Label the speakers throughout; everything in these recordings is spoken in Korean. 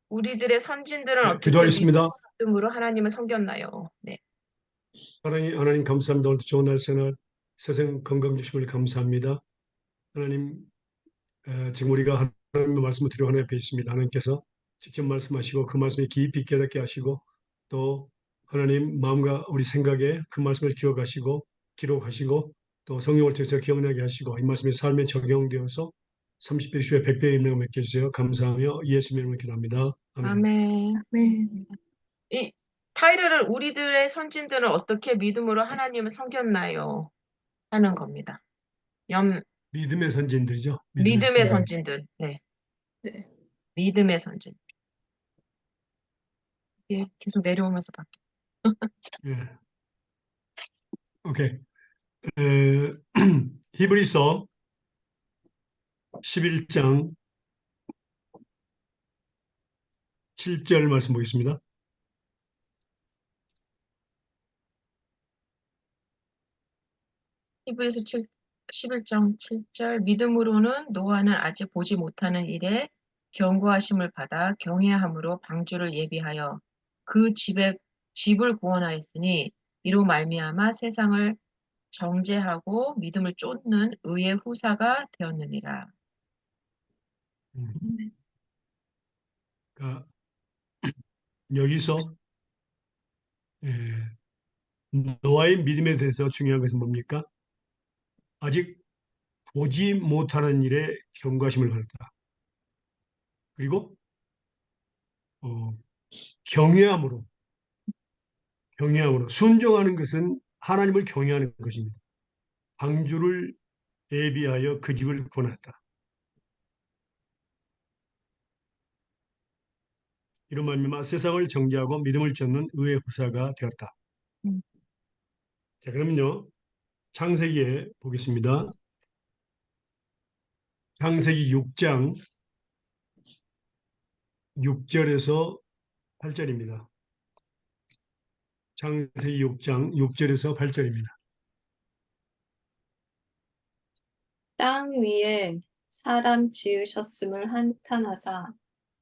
Speaker 1: 우리들의 선진들은
Speaker 2: 네,
Speaker 1: 어떻게
Speaker 2: 기도하겠습니다.
Speaker 1: 믿음으로 하나님을 섬겼나요? 네.
Speaker 2: 하나님 감사합니다. 오늘도 좋은 날 새날 세상 건강 주심을 감사합니다. 하나님, 지금 우리가 하나님의 말씀을 드려 하나님 앞에 있습니다. 하나님께서 직접 말씀하시고 그 말씀이 깊이 깨닫게 하시고 또 하나님 마음과 우리 생각에 그 말씀을 기억하시고 기록하시고 또 성령을 통해서 기억나게 하시고 이 말씀이 삶에 적용되어서 30배, 60배, 100배의 임명을 맺게 해주세요. 감사하며 예수님의 이름으로 기도합니다. 아멘.
Speaker 1: 아멘.
Speaker 3: 네.
Speaker 1: 이 타이르를 우리들의 선진들은 어떻게 믿음으로 하나님을 섬겼나요? 하는 겁니다. 염,
Speaker 2: 믿음의 선진들이죠. 믿음의
Speaker 1: 믿음의
Speaker 2: 선진.
Speaker 3: 네.
Speaker 1: 선진들. 네.
Speaker 3: 네.
Speaker 1: 믿음의 선진. 예, 계속 내려오면서 바뀌.
Speaker 2: 예. 오케이. 에, 히브리서 11장 7절 말씀 보겠습니다.
Speaker 1: 히브리서 11장 7절 믿음으로는 노아는 아직 보지 못하는 일에 경고하심을 받아 경외함으로 방주를 예비하여 그 집을 구원하였으니 이로 말미암아 세상을 정죄하고 믿음을 쫓는 의의 후사가 되었느니라.
Speaker 2: 음, 그러니까 여기서 에, 노아의 믿음에 대해서 중요한 것은 뭡니까? 아직 보지 못하는 일에 경고하심을 받았다. 그리고 어, 경외함으로 순종하는 것은 하나님을 경외하는 것입니다. 방주를 예비하여 그 집을 구원했다. 이런 말미암아 세상을 정죄하고 믿음을 쫓는 의의 후사가 되었다.
Speaker 1: 음,
Speaker 2: 자, 그러면요. 창세기에 보겠습니다. 창세기 6장 6절에서 8절입니다. 창세기 6장 6절에서 8절입니다.
Speaker 3: 땅 위에 사람 지으셨음을 한탄하사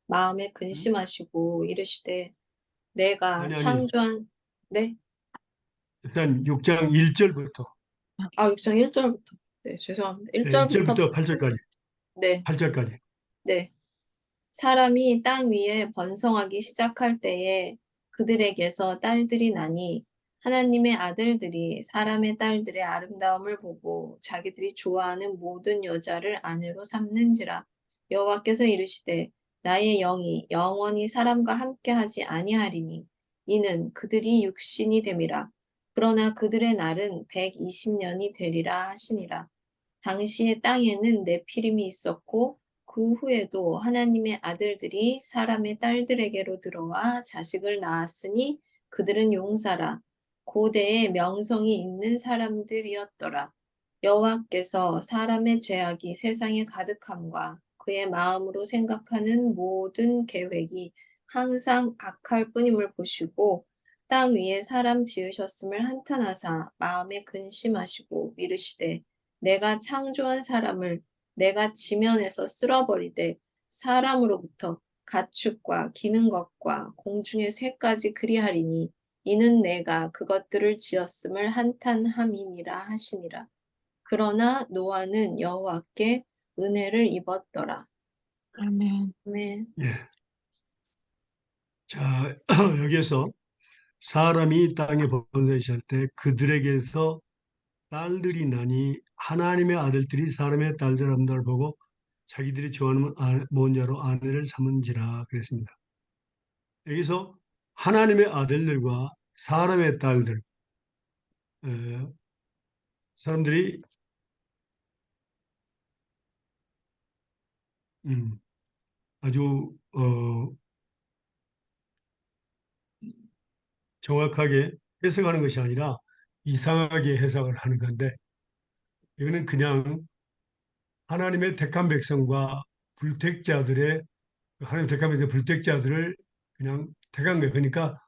Speaker 3: 마음에 근심하시고 이르시되 내가
Speaker 2: 아니.
Speaker 3: 창조한 네.
Speaker 2: 일단 6장 1절부터
Speaker 3: 6장 1절부터. 네, 죄송합니다. 1절부터
Speaker 2: 1절부터 8절까지
Speaker 3: 네.
Speaker 2: 8절까지
Speaker 3: 네. 사람이 땅 위에 번성하기 시작할 때에 그들에게서 딸들이 나니 하나님의 아들들이 사람의 딸들의 아름다움을 보고 자기들이 좋아하는 모든 여자를 아내로 삼는지라. 여호와께서 이르시되 나의 영이 영원히 사람과 함께하지 아니하리니 이는 그들이 육신이 됨이라. 그러나 그들의 날은 120년이 되리라 하시니라. 당시의 땅에는 네피림이 있었고 그 후에도 하나님의 아들들이 사람의 딸들에게로 들어와 자식을 낳았으니 그들은 용사라. 고대에 명성이 있는 사람들이었더라. 여호와께서 사람의 죄악이 세상에 가득함과 그의 마음으로 생각하는 모든 계획이 항상 악할 뿐임을 보시고 땅 위에 사람 지으셨음을 한탄하사 마음에 근심하시고 이르시되 내가 창조한 사람을 내가 지면에서 쓸어버리되 사람으로부터 가축과 기는 것과 공중의 새까지 그리하리니 이는 내가 그것들을 지었음을 한탄함이니라 하시니라. 그러나 노아는 여호와께 은혜를 입었더라.
Speaker 1: 아멘.
Speaker 3: 네.
Speaker 2: 예. 자, 여기에서 사람이 땅에 번성할 때 그들에게서 딸들이 나니 하나님의 아들들이 사람의 딸들 함을 보고 자기들이 좋아하는 모은 자로 아내를 삼은지라 그랬습니다. 여기서 하나님의 아들들과 사람의 딸들, 에, 사람들이 아주 정확하게 해석하는 것이 아니라 이상하게 해석을 하는 건데 이거는 그냥 하나님의 택한 백성과 불택자들의 하나님 택한 백성 불택자들을 그냥 택한 거예요. 그러니까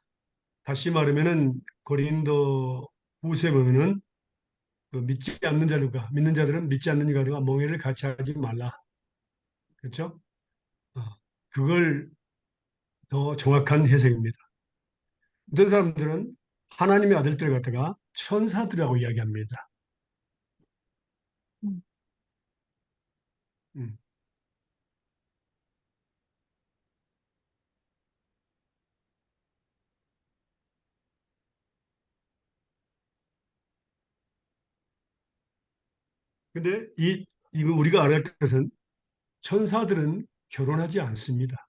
Speaker 2: 다시 말하면은 고린도 후서에 보면은 그 믿지 않는 자들과 믿는 자들은 믿지 않는 자들과 멍에를 같이 하지 말라. 그렇죠? 어, 그걸 더 정확한 해석입니다. 어떤 사람들은 하나님의 아들들을 갖다가 천사들이라고 이야기합니다.
Speaker 1: 음,
Speaker 2: 음. 근데 이거 우리가 알아야 할 것은 천사들은 결혼하지 않습니다.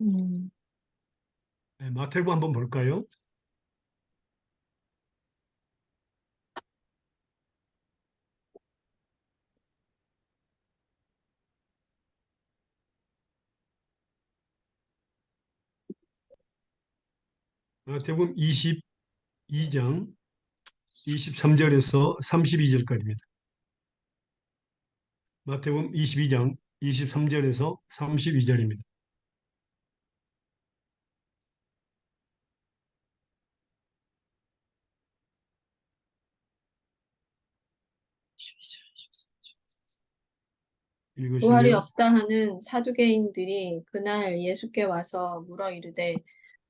Speaker 1: 음,
Speaker 2: 네, 마태복음 한번 볼까요? 마태복음 22장 23절에서 32절까지입니다. 마태복음 22장 23절에서 32절입니다.
Speaker 3: 부활이
Speaker 2: 읽으실래요?
Speaker 3: 없다 하는 사두개인들이 그날 예수께 와서 물어 이르되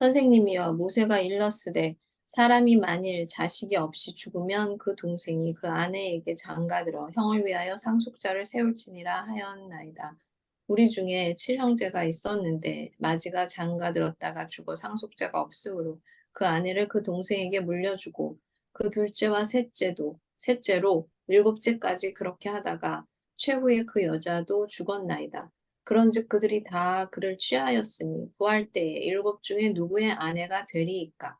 Speaker 3: 선생님이여 모세가 일렀으되 사람이 만일 자식이 없이 죽으면 그 동생이 그 아내에게 장가들어 형을 위하여 상속자를 세울지니라 하였나이다. 우리 중에 칠형제가 있었는데 마지가 장가들었다가 죽어 상속자가 없으므로 그 아내를 그 동생에게 물려주고 그 둘째와 셋째로 일곱째까지 그렇게 하다가 최후에 그 여자도 죽었나이다. 그런즉 그들이 다 그를 취하였으니 구할 때에 일곱 중에 누구의 아내가 되리이까?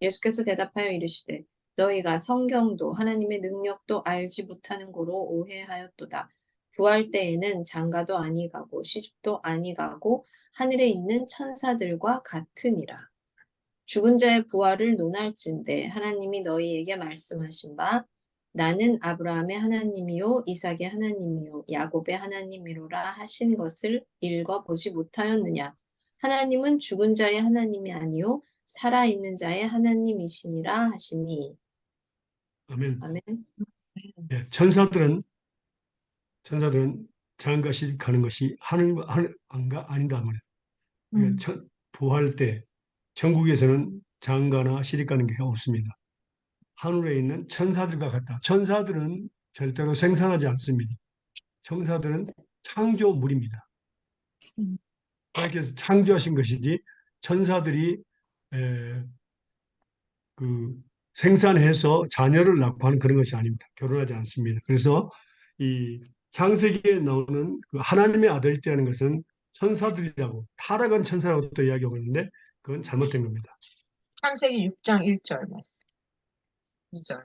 Speaker 3: 예수께서 대답하여 이르시되 너희가 성경도 하나님의 능력도 알지 못하는 고로 오해하였도다. 부활 때에는 장가도 아니가고 시집도 아니가고 하늘에 있는 천사들과 같으니라. 죽은 자의 부활을 논할진대 하나님이 너희에게 말씀하신 바 나는 아브라함의 하나님이요 이삭의 하나님이요 야곱의 하나님이로라 하신 것을 읽어보지 못하였느냐. 하나님은 죽은 자의 하나님이 아니요 살아있는 자의 하나님이시니라 하시니.
Speaker 2: 아멘.
Speaker 3: 아멘.
Speaker 2: 예, 천사들은 장가실 가는 것이 하늘 안가 아니다 말이에요. 그러니까
Speaker 1: 음,
Speaker 2: 부활 때 천국에서는 장가나 시집 가는 게 없습니다. 하늘에 있는 천사들과 같다. 천사들은 절대로 생산하지 않습니다. 천사들은 창조물입니다.
Speaker 1: 음,
Speaker 2: 하나님께서 창조하신 것이지 천사들이 에, 그 생산해서 자녀를 낳고 하는 그런 것이 아닙니다. 결혼하지 않습니다. 그래서 이 창세기에 나오는 그 하나님의 아들이라는 것은 천사들이라고 타락한 천사라고 또 이야기하고 있는데 그건 잘못된 겁니다.
Speaker 1: 창세기 6장 1절 말씀, 2절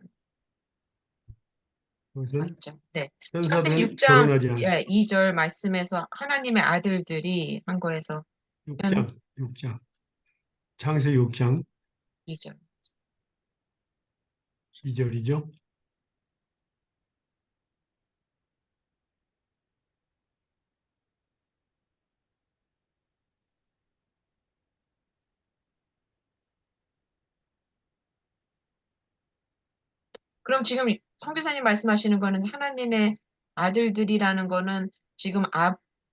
Speaker 2: 그것은
Speaker 1: 맞죠? 네. 창세기
Speaker 2: 천사들은
Speaker 1: 6장
Speaker 2: 결혼하지 않습니다.
Speaker 1: 2절 말씀에서 하나님의 아들들이 한 거에서
Speaker 2: 6장, 6장, 창세기 6장
Speaker 1: 2절.
Speaker 2: 2절이죠.
Speaker 1: 그럼 지금 성교사님 말씀하시는 거는 하나님의 아들들이라는 거는 지금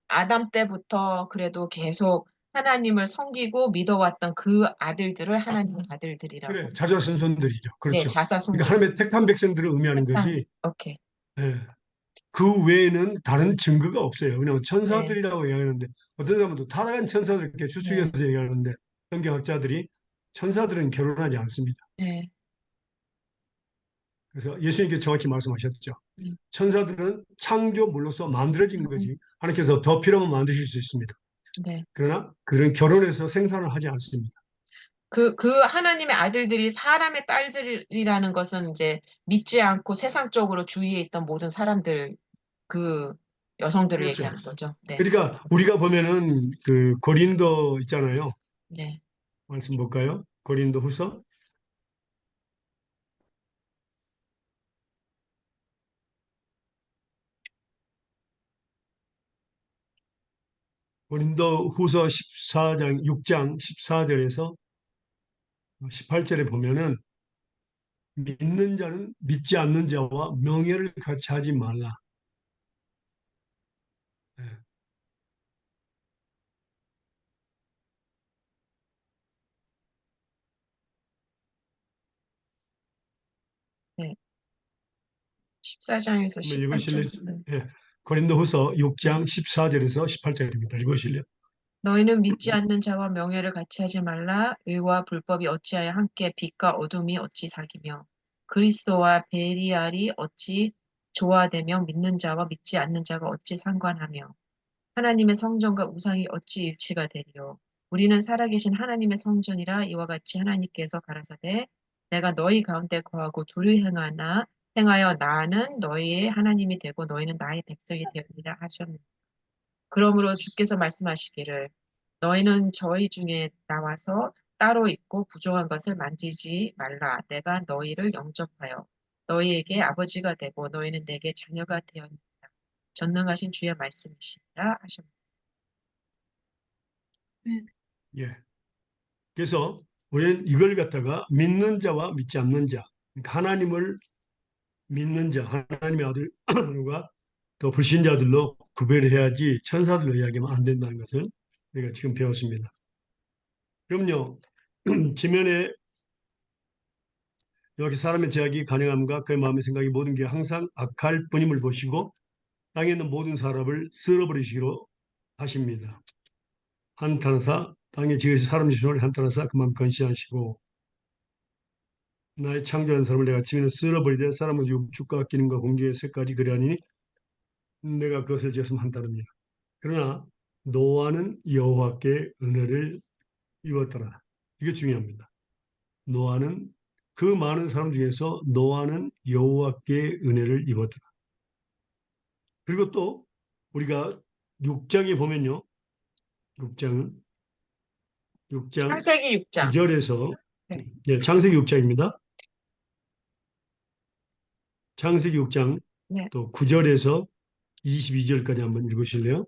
Speaker 1: 아담 때부터 그래도 계속 하나님을 섬기고 믿어왔던 그 아들들을 하나님의
Speaker 2: 그래,
Speaker 1: 아들들이라고.
Speaker 2: 자자손손들이죠.
Speaker 1: 네,
Speaker 2: 그렇죠. 그러니까
Speaker 1: 자사손들.
Speaker 2: 하나님의 택한 백성들을 의미하는
Speaker 1: 항상
Speaker 2: 거지.
Speaker 1: 오케이.
Speaker 2: 예. 그 외에는 다른 증거가 없어요. 왜냐하면
Speaker 1: 네,
Speaker 2: 천사들이라고 얘기하는데 어떤 사람은 타락한 천사들 이렇게
Speaker 1: 네,
Speaker 2: 추측해서 얘기하는데 성경학자들이 천사들은 결혼하지 않습니다.
Speaker 1: 네,
Speaker 2: 그래서 예수님께 정확히 말씀하셨죠.
Speaker 1: 네.
Speaker 2: 천사들은 창조물로서 만들어진
Speaker 1: 음,
Speaker 2: 거지 하나님께서 더 필요하면 만드실 수 있습니다.
Speaker 1: 네.
Speaker 2: 그러나 그들은 결혼해서 생산을 하지 않습니다.
Speaker 1: 그 하나님의 아들들이 사람의 딸들이라는 것은 이제 믿지 않고 세상적으로 주위에 있던 모든 사람들, 그 여성들을
Speaker 2: 그렇죠.
Speaker 1: 얘기하는 거죠. 네,
Speaker 2: 그러니까 우리가 보면은 그 고린도 있잖아요.
Speaker 1: 네.
Speaker 2: 말씀 볼까요? 고린도 후서 고린도 후서 14장 6장 14절에서 18절에 보면은 믿는 자는 믿지 않는 자와 명예를 같이 하지 말라. 예.
Speaker 1: 14장에서
Speaker 2: 한번 읽으실래요?
Speaker 1: 18절.
Speaker 2: 예. 고린도후서 6장 14절에서 18절입니다. 읽으실래요?
Speaker 1: 너희는 믿지 않는 자와 명예를 같이 하지 말라. 의와 불법이 어찌하여 함께 빛과 어둠이 어찌 사귀며 그리스도와 베리알이 어찌 조화되며 믿는 자와 믿지 않는 자가 어찌 상관하며 하나님의 성전과 우상이 어찌 일치가 되리요. 우리는 살아계신 하나님의 성전이라. 이와 같이 하나님께서 가라사대 내가 너희 가운데 거하고 둘이 행하여 나는 너희의 하나님이 되고 너희는 나의 백성이 되리라 하셨느니라. 그러므로 주께서 말씀하시기를 너희는 저희 중에 나와서 따로 있고 부족한 것을 만지지 말라. 내가 너희를 영접하여 너희에게 아버지가 되고 너희는 내게 자녀가 되었느니라. 전능하신 주의 말씀이시니라 하셨습니다.
Speaker 2: 예. 그래서 우리는 이걸 갖다가 믿는 자와 믿지 않는 자, 그러니까 하나님을 믿는 자, 하나님의 아들과 또 불신자들로 구별해야지 천사들로 이야기하면 안 된다는 것을 우리가 지금 배웠습니다. 그럼요, 지면에 여기 사람의 제약이 가능함과 그의 마음의 생각이 모든 게 항상 악할 뿐임을 보시고 땅에 있는 모든 사람을 쓸어버리시기로 하십니다. 한탄하사 땅에 지으신 사람 지신을 한탄하사 그만 건시하시고 나의 창조한 사람을 내가 지면에 쓸어버리되 사람은 육축과 기능과 공중의 새까지 그리하니 내가 그것을 지었으면 한다릅니다. 그러나 노아는 여호와께 은혜를 입었더라. 이게 중요합니다. 노아는 그 많은 사람 중에서 노아는 여호와께 은혜를 입었더라. 그리고 또 우리가 6장에 보면요. 6장
Speaker 1: 창세기 6장.
Speaker 2: 9절에서
Speaker 1: 네.
Speaker 2: 예, 창세기 6장입니다. 창세기 6장
Speaker 1: 네.
Speaker 2: 또 9절에서 22절까지 한번 읽으실래요?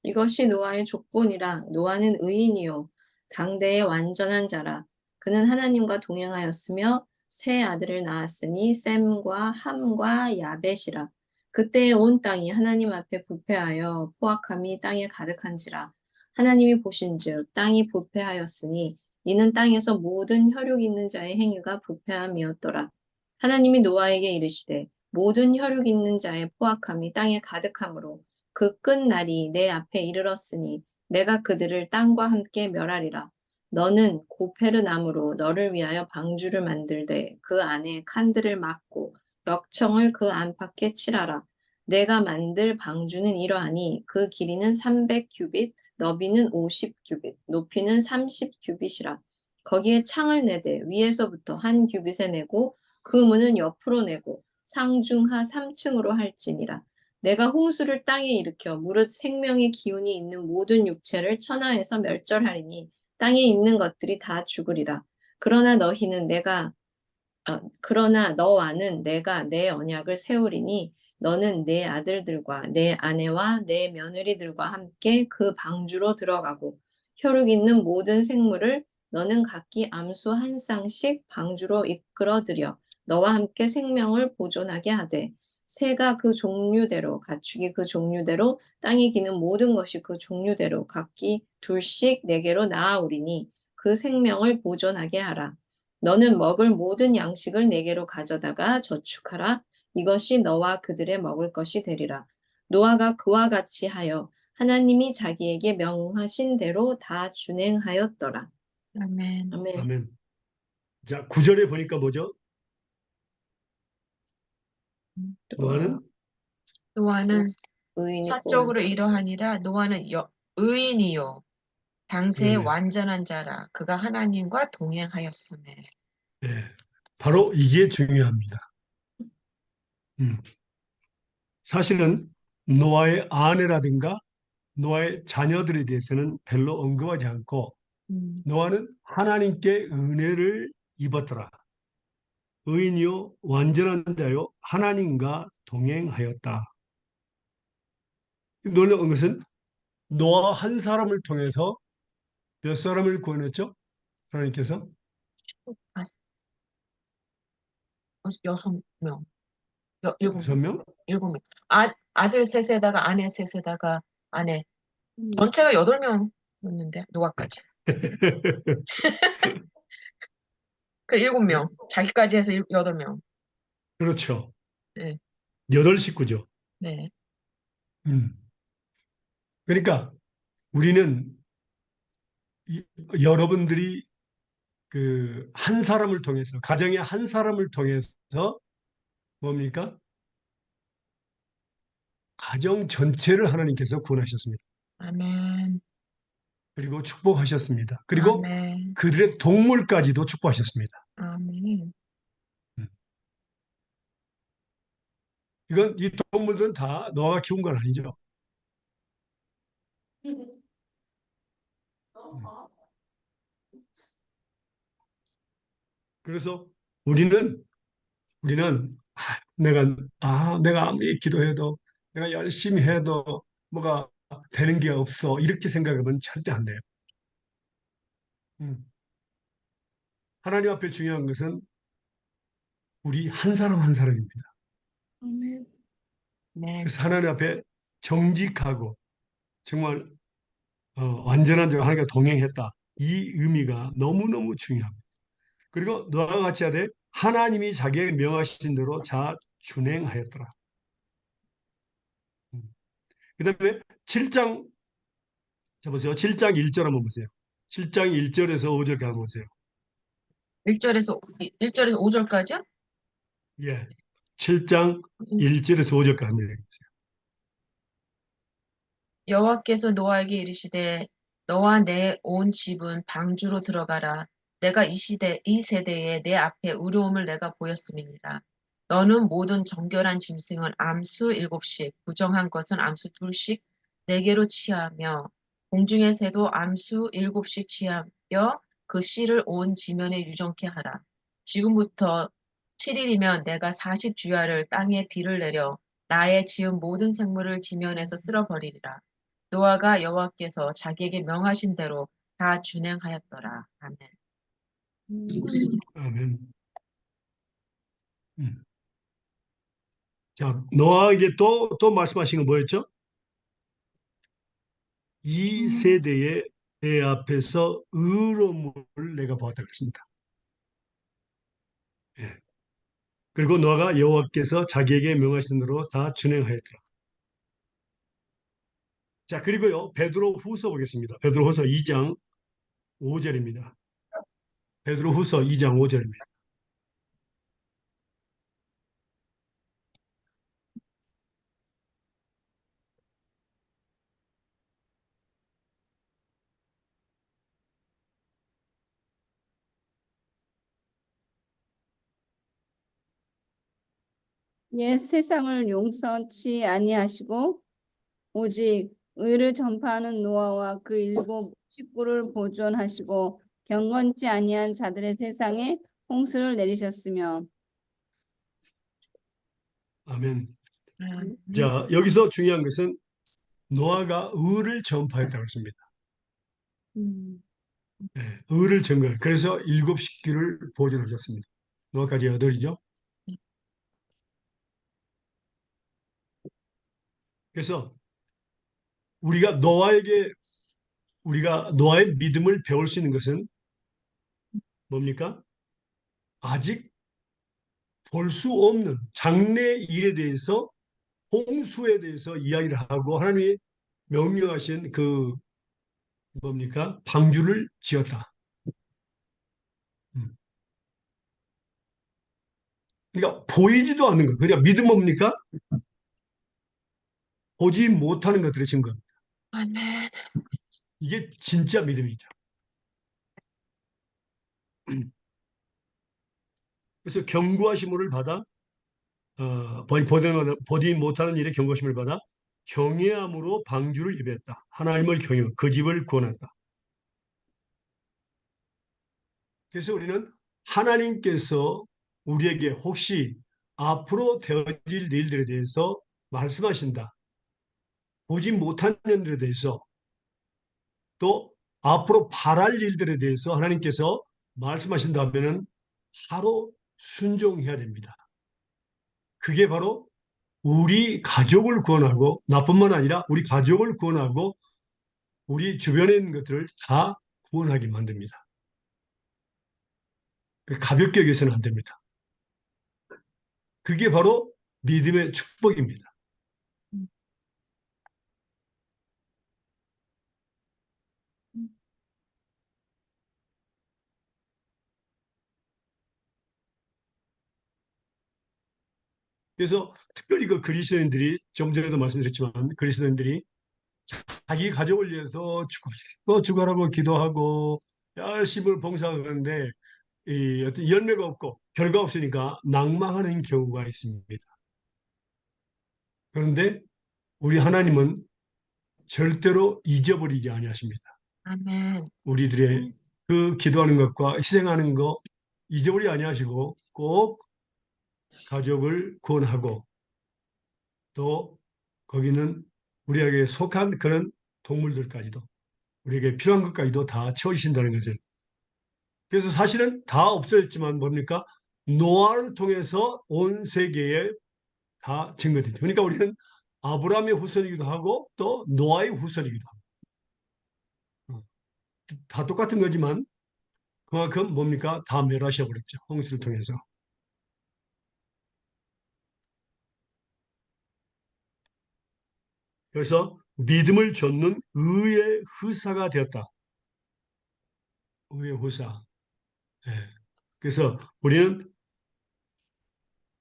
Speaker 3: 이것이 노아의 족본이라. 노아는 의인이요 당대의 완전한 자라. 그는 하나님과 동행하였으며 세 아들을 낳았으니 셈과 함과 야벳이라. 그때의 온 땅이 하나님 앞에 부패하여 포악함이 땅에 가득한지라. 하나님이 보신즉 땅이 부패하였으니 이는 땅에서 모든 혈육 있는 자의 행위가 부패함이었더라. 하나님이 노아에게 이르시되 모든 혈육 있는 자의 포악함이 땅에 가득하므로 그 끝날이 내 앞에 이르렀으니 내가 그들을 땅과 함께 멸하리라. 너는 고페르나무로 너를 위하여 방주를 만들되 그 안에 칸들을 막고 벽청을 그 안팎에 칠하라. 내가 만들 방주는 이러하니 그 길이는 300규빗, 너비는 50규빗, 높이는 30규빗이라. 거기에 창을 내되 위에서부터 한 규빗에 내고 그 문은 옆으로 내고 상중하 3층으로 할지니라. 내가 홍수를 땅에 일으켜 무릇 생명의 기운이 있는 모든 육체를 천하에서 멸절하리니 땅에 있는 것들이 다 죽으리라. 그러나 너와는 내가 내 언약을 세우리니 너는 내 아들들과 내 아내와 내 며느리들과 함께 그 방주로 들어가고 혈육 있는 모든 생물을 너는 각기 암수 한 쌍씩 방주로 이끌어들여 너와 함께 생명을 보존하게 하되 새가 그 종류대로 가축이 그 종류대로 땅에 기는 모든 것이 그 종류대로 각기 둘씩 내게로 나아오리니 그 생명을 보존하게 하라. 너는 먹을 모든 양식을 내게로 가져다가 저축하라. 이것이 너와 그들의 먹을 것이 되리라. 노아가 그와 같이 하여 하나님이 자기에게 명하신 대로 다 준행하였더라.
Speaker 1: 아멘.
Speaker 3: 아멘.
Speaker 2: 아멘. 자, 9절에 보니까 뭐죠? 노아는
Speaker 1: 노아는
Speaker 3: 의인이고
Speaker 1: 사적으로 이러하니라. 노아는 의인이요 당세의
Speaker 2: 네네.
Speaker 1: 완전한 자라. 그가 하나님과 동행하였으며.
Speaker 2: 네, 바로 이게 중요합니다. 사실은 노아의 아내라든가 노아의 자녀들에 대해서는 별로 언급하지 않고 노아는 하나님께 은혜를 입었더라. 의인이요 완전한 자요 하나님과 동행하였다. 놀라운 것은 노아 한 사람을 통해서 몇 사람을 구원했죠? 하나님께서
Speaker 1: 아, 6명, 7명,
Speaker 2: 6명?
Speaker 1: 7명. 아들 셋에다가 아내 셋에다가 아내.
Speaker 3: 음.
Speaker 1: 전체가 8명이었는데, 노아까지. 그 일곱
Speaker 2: 네?
Speaker 1: 명 자기까지 해서 여덟 명.
Speaker 2: 그렇죠.
Speaker 1: 네,
Speaker 2: 여덟 식구죠.
Speaker 1: 네,
Speaker 2: 음. 그러니까 우리는 이- 여러분들이 그 한 사람을 통해서 가정의 한 사람을 통해서 뭡니까? 가정 전체를 하나님께서 구원하셨습니다.
Speaker 1: 아멘,
Speaker 2: 그리고 축복하셨습니다. 그리고
Speaker 1: 아멘,
Speaker 2: 그들의 동물까지도 축복하셨습니다.
Speaker 1: 아멘,
Speaker 2: 음. 이건 이 동물들은 다 노아가 키운 건 아니죠. 음. 그래서 우리는 내가 아무리 기도해도 내가 열심히 해도 뭐가 되는 게 없어 이렇게 생각하면 절대 안 돼요. 음. 하나님 앞에 중요한 것은 우리 한 사람 한 사람입니다.
Speaker 3: 아멘.
Speaker 1: 네,
Speaker 2: 그래서 하나님 앞에 정직하고 정말 완전한 자 하나님과 동행했다. 이 의미가 너무너무 중요합니다. 그리고 너와 같이 하되 하나님이 자기에게 명하신 대로 준행하였더라. 그다음에 7장 자 보세요. 7장 1절 한번 보세요. 7장 1절에서 5절까지 한번 보세요.
Speaker 1: 1절에서 5절까지요?
Speaker 2: 예. 7장 1절에서 5절까지 한번 읽어보세요.
Speaker 1: 여호와께서 노아에게 이르시되 너와 내 온 집은 방주로 들어가라. 내가 이 세대에 내 앞에 의로움을 내가 보였음이니라. 너는 모든 정결한 짐승은 암수 일곱씩, 부정한 것은 암수 둘씩 네 개로 취하며 공중의 새도 암수 일곱씩 취하며 그 씨를 온 지면에 유정케 하라. 지금부터 7일이면 내가 40주야를 땅에 비를 내려 나의 지은 모든 생물을 지면에서 쓸어버리리라. 노아가 여호와께서 자기에게 명하신 대로 다 준행하였더라. 아멘.
Speaker 3: 음.
Speaker 2: 아멘. 음. 자, 노아에게 또 말씀하신 건 뭐였죠? 이 세대의 내 앞에서 의로움을 내가 보았다 그랬습니다. 예. 그리고 노아가 여호와께서 자기에게 명하신 대로 다 준행하였더라. 자, 그리고요. 베드로 후서 보겠습니다. 베드로 후서 2장 5절입니다. 베드로 후서 2장 5절입니다.
Speaker 4: 옛 세상을 용서치 아니하시고 오직 의를 전파하는 노아와 그 일곱 식구를 보존하시고 경건치 아니한 자들의 세상에 홍수를 내리셨으며
Speaker 2: 아멘.
Speaker 1: 아멘.
Speaker 2: 자, 여기서 중요한 것은 노아가 의를 전파했다고 했습니다. 네, 의를 전거. 그래서 일곱 식기를 보존하셨습니다. 노아까지 여덟이죠. 그래서 우리가 노아의 믿음을 배울 수 있는 것은 뭡니까? 아직 볼 수 없는 장래 일에 대해서 홍수에 대해서 이야기를 하고 하나님이 명령하신 그 뭡니까? 방주를 지었다. 음. 그러니까 보이지도 않는 것. 그러니까 믿음 뭡니까? 보지 못하는 것들의 증거.
Speaker 1: 아멘.
Speaker 2: 이게 진짜 믿음이죠. 그래서 경고하심을 받아 보지 못하는 일에 경고하심을 받아 경외함으로 방주를 예배했다. 하나님을 경외, 그 집을 구원한다. 그래서 우리는 하나님께서 우리에게 혹시 앞으로 되어질 일들에 대해서 말씀하신다. 보지 못한 일들에 대해서 또 앞으로 바랄 일들에 대해서 하나님께서 말씀하신다면은 바로 순종해야 됩니다. 그게 바로 우리 가족을 구원하고 나뿐만 아니라 우리 가족을 구원하고 우리 주변에 있는 것들을 다 구원하게 만듭니다. 가볍게 여겨서는 안 됩니다. 그게 바로 믿음의 축복입니다. 그래서 특별히 그 그리스도인들이 좀 전에도 말씀드렸지만 그리스도인들이 자기 가족을 위해서 죽어라고 기도하고 열심히 봉사하는데 이 어떤 열매가 없고 결과 없으니까 낭망하는 경우가 있습니다. 그런데 우리 하나님은 절대로 잊어버리지 아니하십니다.
Speaker 1: 아멘.
Speaker 2: 우리들의 그 기도하는 것과 희생하는 것 잊어버리지 아니하시고 꼭 가족을 구원하고 또 거기는 우리에게 속한 그런 동물들까지도 우리에게 필요한 것까지도 다 채워주신다는 것을. 그래서 사실은 다 없어졌지만 뭡니까? 노아를 통해서 온 세계에 다 증거됐죠. 그러니까 우리는 아브라함의 후손이기도 하고 또 노아의 후손이기도 하고 다 똑같은 거지만 그만큼 뭡니까? 다 멸하셔 버렸죠. 홍수를 통해서. 그래서 믿음을 좇는 의의 후사가 되었다. 의의 후사. 예. 그래서 우리는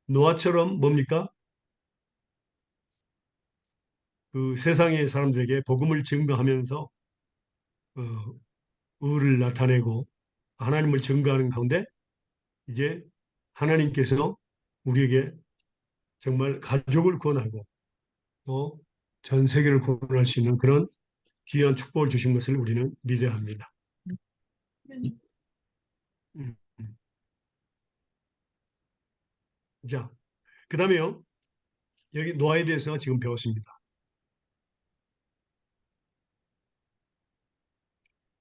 Speaker 2: 노아처럼 뭡니까? 그 세상의 사람들에게 복음을 증거하면서 어, 의를 나타내고 하나님을 증거하는 가운데 이제 하나님께서 우리에게 정말 가족을 구원하고 또 전 세계를 구원할 수 있는 그런 귀한 축복을 주신 것을 우리는 믿어야 합니다. 음. 자, 그 다음에요. 여기 노아에 대해서 지금 배웠습니다.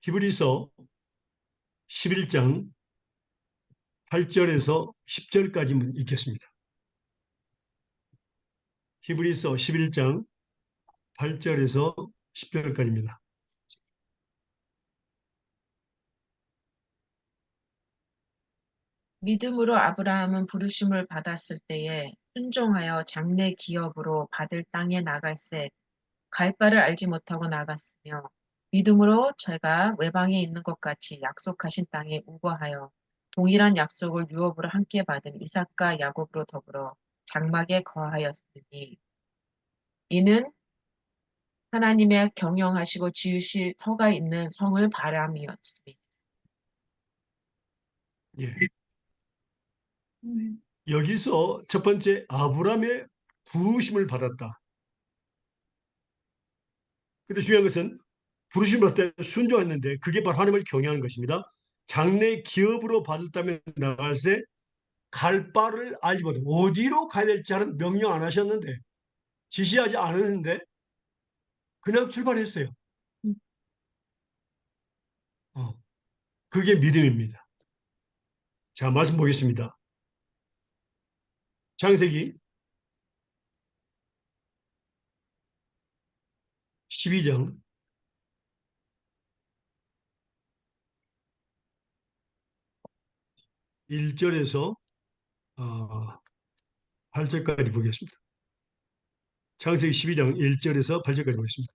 Speaker 2: 히브리서 11장 8절에서 10절까지 읽겠습니다. 히브리서 11장 8절에서 10절까지입니다.
Speaker 1: 믿음으로 아브라함은 부르심을 받았을 때에 순종하여 장래 기업으로 받을 땅에 나갈새 갈 바를 알지 못하고 나갔으며 믿음으로 제가 외방에 있는 것 같이 약속하신 땅에 우거하여 동일한 약속을 유업으로 함께 받은 이삭과 야곱으로 더불어 장막에 거하였으니 이는 하나님의 경영하시고 지으실 터가 있는 성을 바람이었습니다.
Speaker 2: 예. 여기서 첫 번째 아브라함의 부르심을 받았다. 근데 중요한 것은 부르심을 받을 때 순종했는데 그게 바로 하나님을 경외하는 것입니다. 장래 기업으로 받을 땅에 나갈새 갈 바를 알지 못해 어디로 가야 될지 하는 명령 안 하셨는데 지시하지 않았는데 그냥 출발했어요. 어, 그게 믿음입니다. 자, 말씀 보겠습니다. 창세기 12장 1절에서 8절까지 보겠습니다. 창세기 12장 1절에서 8절까지 보겠습니다.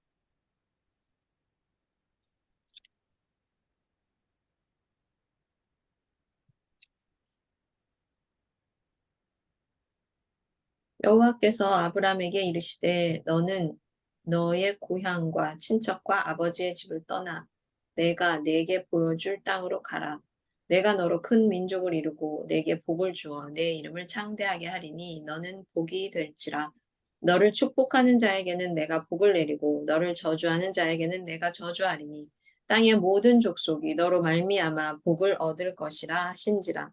Speaker 3: 여호와께서 아브람에게 이르시되 너는 너의 고향과 친척과 아버지의 집을 떠나 내가 네게 보여줄 땅으로 가라. 내가 너로 큰 민족을 이루고 네게 복을 주어 내 이름을 창대하게 하리니 너는 복이 될지라. 너를 축복하는 자에게는 내가 복을 내리고 너를 저주하는 자에게는 내가 저주하리니 땅의 모든 족속이 너로 말미암아 복을 얻을 것이라 하신지라.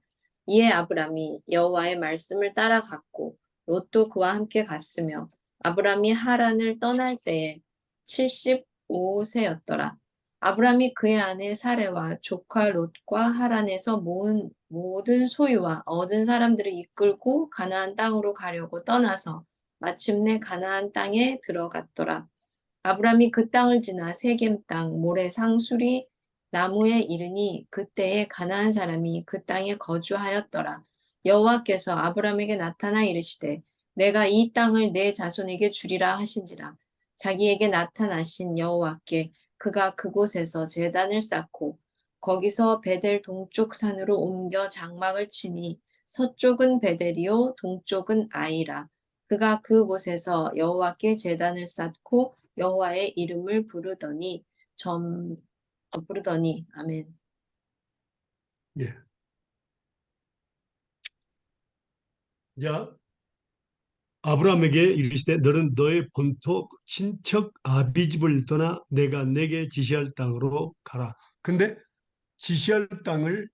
Speaker 3: 이에 아브람이 여호와의 말씀을 따라갔고 롯도 그와 함께 갔으며 아브람이 하란을 떠날 때에 75세였더라. 아브람이 그의 아내 사레와 조카 롯과 하란에서 모은 모든 소유와 얻은 사람들을 이끌고 가나안 땅으로 가려고 떠나서 마침내 가나안 땅에 들어갔더라. 아브람이 그 땅을 지나 세겜 땅 모래 상수리 나무에 이르니 그때에 가나안 사람이 그 땅에 거주하였더라. 여호와께서 아브라함에게 나타나 이르시되 내가 이 땅을 내 자손에게 주리라 하신지라. 자기에게 나타나신 여호와께 그가 그곳에서 제단을 쌓고 거기서 베델 동쪽 산으로 옮겨 장막을 치니 서쪽은 베델이요 동쪽은 아이라. 그가 그곳에서 여호와께 제단을 쌓고 여호와의 이름을 부르더니 아멘.
Speaker 2: 예. 자, 아브라함에게 이르시되 너는 너의 본토 친척 아비 집을 떠나 내가 내게 지시할 땅으로 가라. 근데 지시할 땅을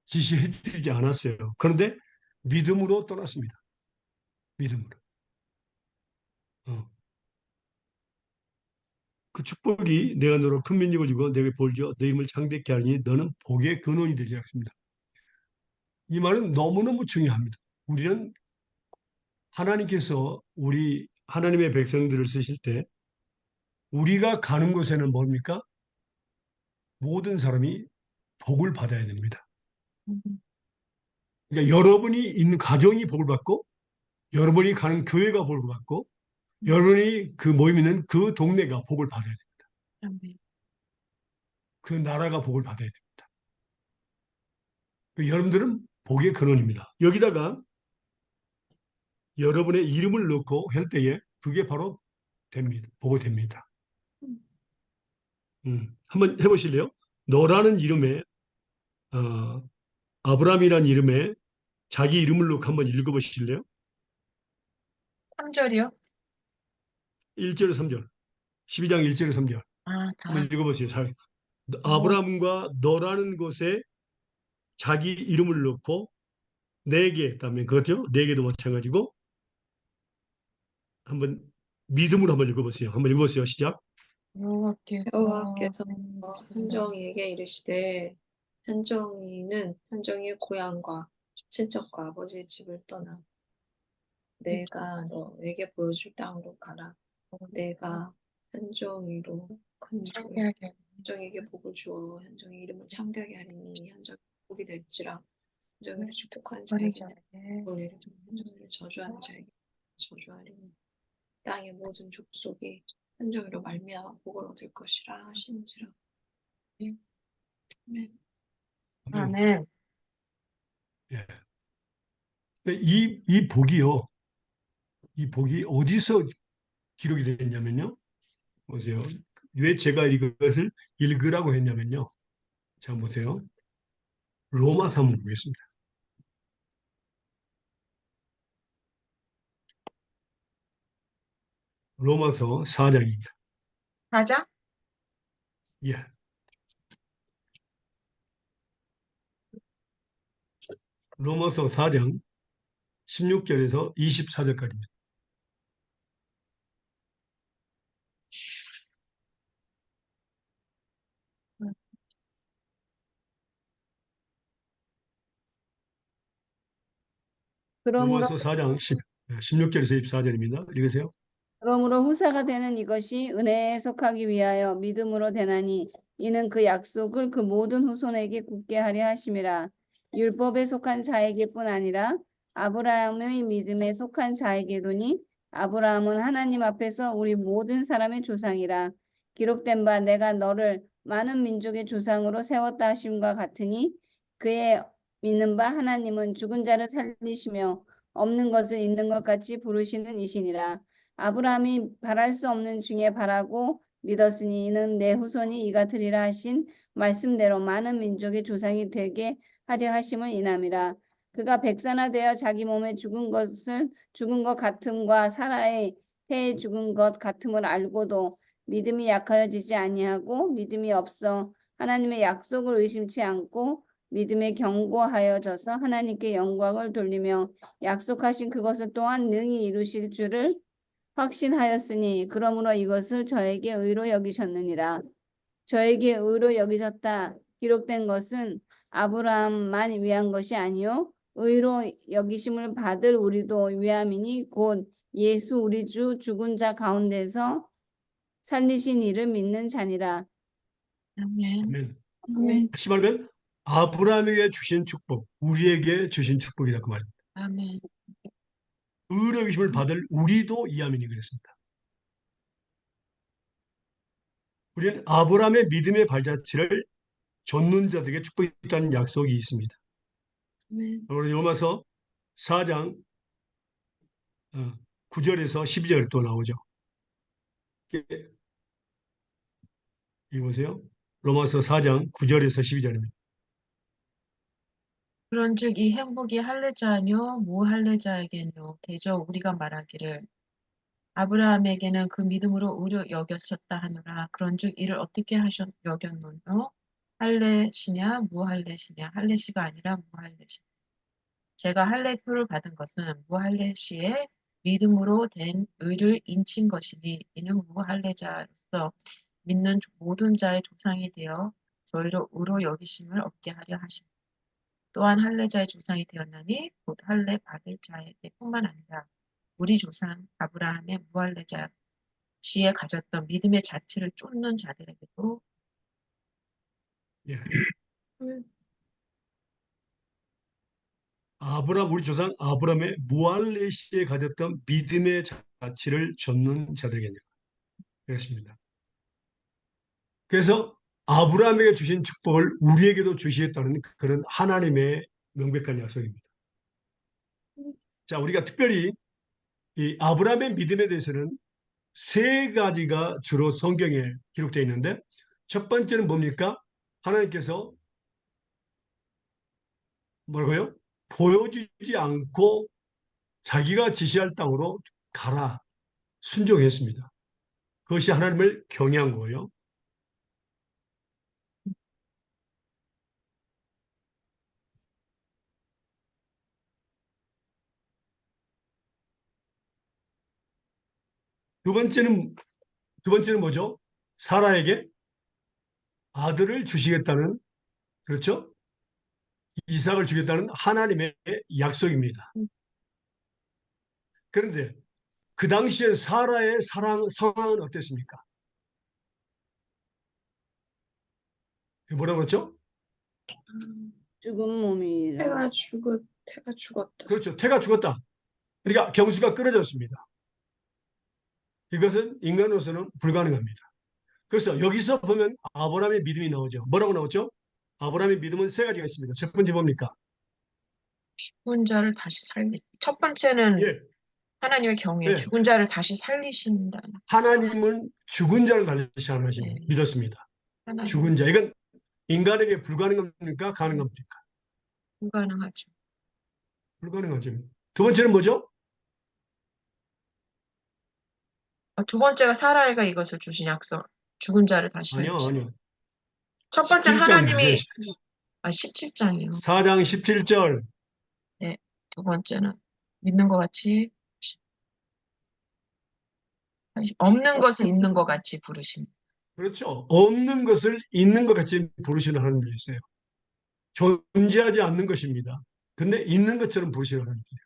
Speaker 2: 지시해 주지 않았어요. 그런데 믿음으로 떠났습니다. 믿음으로. 그 축복이 내가 너로 큰 민족을 이루고 내게 복을 주어 너 힘을 창대케 하리니 너는 복의 근원이 되지 않습니다. 이 말은 너무너무 중요합니다. 우리는 하나님께서 우리 하나님의 백성들을 쓰실 때 우리가 가는 곳에는 뭡니까? 모든 사람이 복을 받아야 됩니다. 그러니까 여러분이 있는 가정이 복을 받고 여러분이 가는 교회가 복을 받고 여러분이 그 모임 있는 그 동네가 복을 받아야 됩니다.
Speaker 1: 아멘.
Speaker 2: 그 나라가 복을 받아야 됩니다. 여러분들은 복의 근원입니다. 여기다가 여러분의 이름을 넣고 할 때에 그게 바로 됩니다. 복이 됩니다. 한번 해보실래요? 너라는 이름에 아브라함이라는 이름에 자기 이름을 넣고 한번 읽어보실래요?
Speaker 1: 3절이요?
Speaker 2: 1절 3절 12장 1절 3절
Speaker 1: 아,
Speaker 2: 한번
Speaker 1: 다.
Speaker 2: 읽어보세요. 아브라함과 너라는 곳에 자기 이름을 넣고 내게 그다음에 그렇죠? 내게도 마찬가지고 한번 믿음으로 한번 읽어보세요. 한번 읽어보세요. 시작.
Speaker 3: 여호와께서 현정이에게 이르시되 현정이의 고향과 친척과 아버지의 집을 떠나 내가 너에게 보여줄 땅으로 가라. 내가 현정이로 큰 주
Speaker 1: 창대하게.
Speaker 3: 현정에게 복을 주어 현정의 이름을 창대하게 하리니 현정이 복이 될지라. 현정이를 축복하는 자에게는 복을 내리고 현정이를 저주하는 자에게 저주하리니 땅의 모든 족속이 현정이로 말미암아 복을 얻을 것이라 하시니지라. 아멘.
Speaker 1: 아멘.
Speaker 2: 예. 이 복이요. 이 복이 어디서 기록이 됐냐면요. 보세요. 왜 제가 이것을 읽으라고 했냐면요. 자, 보세요. 로마서 한번 보겠습니다. 로마서 4장입니다.
Speaker 1: 4장?
Speaker 2: 예. 로마서 4장 16절에서 24절까지입니다.
Speaker 4: 그러므로
Speaker 2: 로마서 4장 16절에서 24절입니다. 읽으세요.
Speaker 4: 그러므로 후사가 되는 이것이 은혜에 속하기 위하여 믿음으로 되나니 이는 그 약속을 그 모든 후손에게 굳게 하려 하심이라. 율법에 속한 자에게뿐 아니라 아브라함의 믿음에 속한 자에게도니 아브라함은 하나님 앞에서 우리 모든 사람의 조상이라. 기록된 바 내가 너를 많은 민족의 조상으로 세웠다 하심과 같으니 그의 믿는 바 하나님은 죽은 자를 살리시며 없는 것을 있는 것 같이 부르시는 이시니라. 아브라함이 바랄 수 없는 중에 바라고 믿었으니 이는 내 후손이 이가 되리라 하신 말씀대로 많은 민족의 조상이 되게 하려 하심을 인함이라. 그가 백산화되어 자기 몸에 죽은 것 같음과 사라의 태에 죽은 것 같음을 알고도 믿음이 약하여지지 아니하고 믿음이 없어 하나님의 약속을 의심치 않고 믿음에 견고하여져서 하나님께 영광을 돌리며 약속하신 그것을 또한 능히 이루실 줄을 확신하였으니 그러므로 이것을 저에게 의로 여기셨느니라. 저에게 의로 여기셨다 기록된 것은 아브라함만 위한 것이 아니요 의로 여기심을 받을 우리도 위함이니 곧 예수 우리 주 죽은 자 가운데서 살리신 이를 믿는 자니라.
Speaker 1: 아멘.
Speaker 2: 아멘.
Speaker 3: 아멘.
Speaker 2: 다시 말하면 아브라함에게 주신 축복, 우리에게 주신 축복이다 그 말입니다.
Speaker 1: 아멘.
Speaker 2: 의로 여기심을 받을 우리도 이하민이 그랬습니다. 우리는 아브라함의 믿음의 발자취를 좇는 자들에게 축복이 있다는 약속이 있습니다.
Speaker 3: 아멘.
Speaker 2: 오늘 로마서 4장 9절에서 12절 또 나오죠. 읽어보세요. 로마서 4장 9절에서 12절입니다.
Speaker 1: 그런즉 이 행복이 할례자뇨 무할례자에게뇨 대저 우리가 말하기를 아브라함에게는 그 믿음으로 의로 여겼었다 하노라. 그런즉 이를 어떻게 여겼노뇨? 할례시냐 무할례시냐? 할례시가 아니라 무할례시. 제가 할례표를 받은 것은 무할례시의 믿음으로 된 의를 인친 것이니 이는 무할례자로서 믿는 모든 자의 조상이 되어 저희로 의로 여기심을 얻게 하려 하십니다. 또한 할례자의 조상이 되었나니 곧 할례 받을 자에게뿐만 아니라 우리 조상 아브라함의 무할례자 시에 가졌던 믿음의 자취를 쫓는 자들에게도
Speaker 2: 예.
Speaker 3: 아멘.
Speaker 2: 우리 조상 아브라함의 무할레시에 가졌던 믿음의 자취를 좇는 자들에게요. 그렇습니다. 그래서 아브라함에게 주신 축복을 우리에게도 주시겠다는 그런 하나님의 명백한 약속입니다. 자, 우리가 특별히 이 아브라함의 믿음에 대해서는 세 가지가 주로 성경에 기록되어 있는데 첫 번째는 뭡니까? 하나님께서 뭐라고요? 보여주지 않고 자기가 지시할 땅으로 가라 순종했습니다. 그것이 하나님을 경외한 거예요. 두 번째는 뭐죠? 사라에게 아들을 주시겠다는, 그렇죠? 이삭을 주겠다는 하나님의 약속입니다. 그런데 그 당시에 사라의 상황은 어땠습니까? 뭐라고 했죠?
Speaker 4: 죽은 몸이라.
Speaker 3: 태가 죽었다.
Speaker 2: 그렇죠. 태가 죽었다. 그러니까 경수가 끊어졌습니다. 이것은 인간으로서는 불가능합니다. 그래서 여기서 보면 아브라함의 믿음이 나오죠. 뭐라고 나오죠? 아브라함의 믿음은 세 가지가 있습니다. 첫 번째 뭡니까?
Speaker 1: 죽은 자를 다시 첫 번째는
Speaker 2: 예,
Speaker 1: 하나님의 경외,
Speaker 2: 예.
Speaker 1: 죽은 자를 다시 살리신다.
Speaker 2: 하나님은 죽은 자를 다시 하나님
Speaker 1: 네,
Speaker 2: 믿었습니다.
Speaker 1: 하나님
Speaker 2: 죽은 자. 이건 인간에게 불가능합니까? 가능합니까?
Speaker 1: 불가능하죠.
Speaker 2: 불가능하죠. 두 번째는 뭐죠?
Speaker 1: 두 번째가 사라이가 이것을 주신 약속, 죽은 자를 다시
Speaker 2: 아니요,
Speaker 1: 살리신.
Speaker 2: 아니요.
Speaker 1: 첫 번째
Speaker 2: 17장 보세요.
Speaker 1: 하나님이 17장이요.
Speaker 2: 4장 17절.
Speaker 1: 네, 두 번째는 믿는 것 같이 없는 것을 있는 것 같이 부르신.
Speaker 2: 그렇죠. 없는 것을 있는 것 같이 부르시는 하나님이 있어요. 존재하지 않는 것입니다. 근데 있는 것처럼 부르시는 하나님이에요.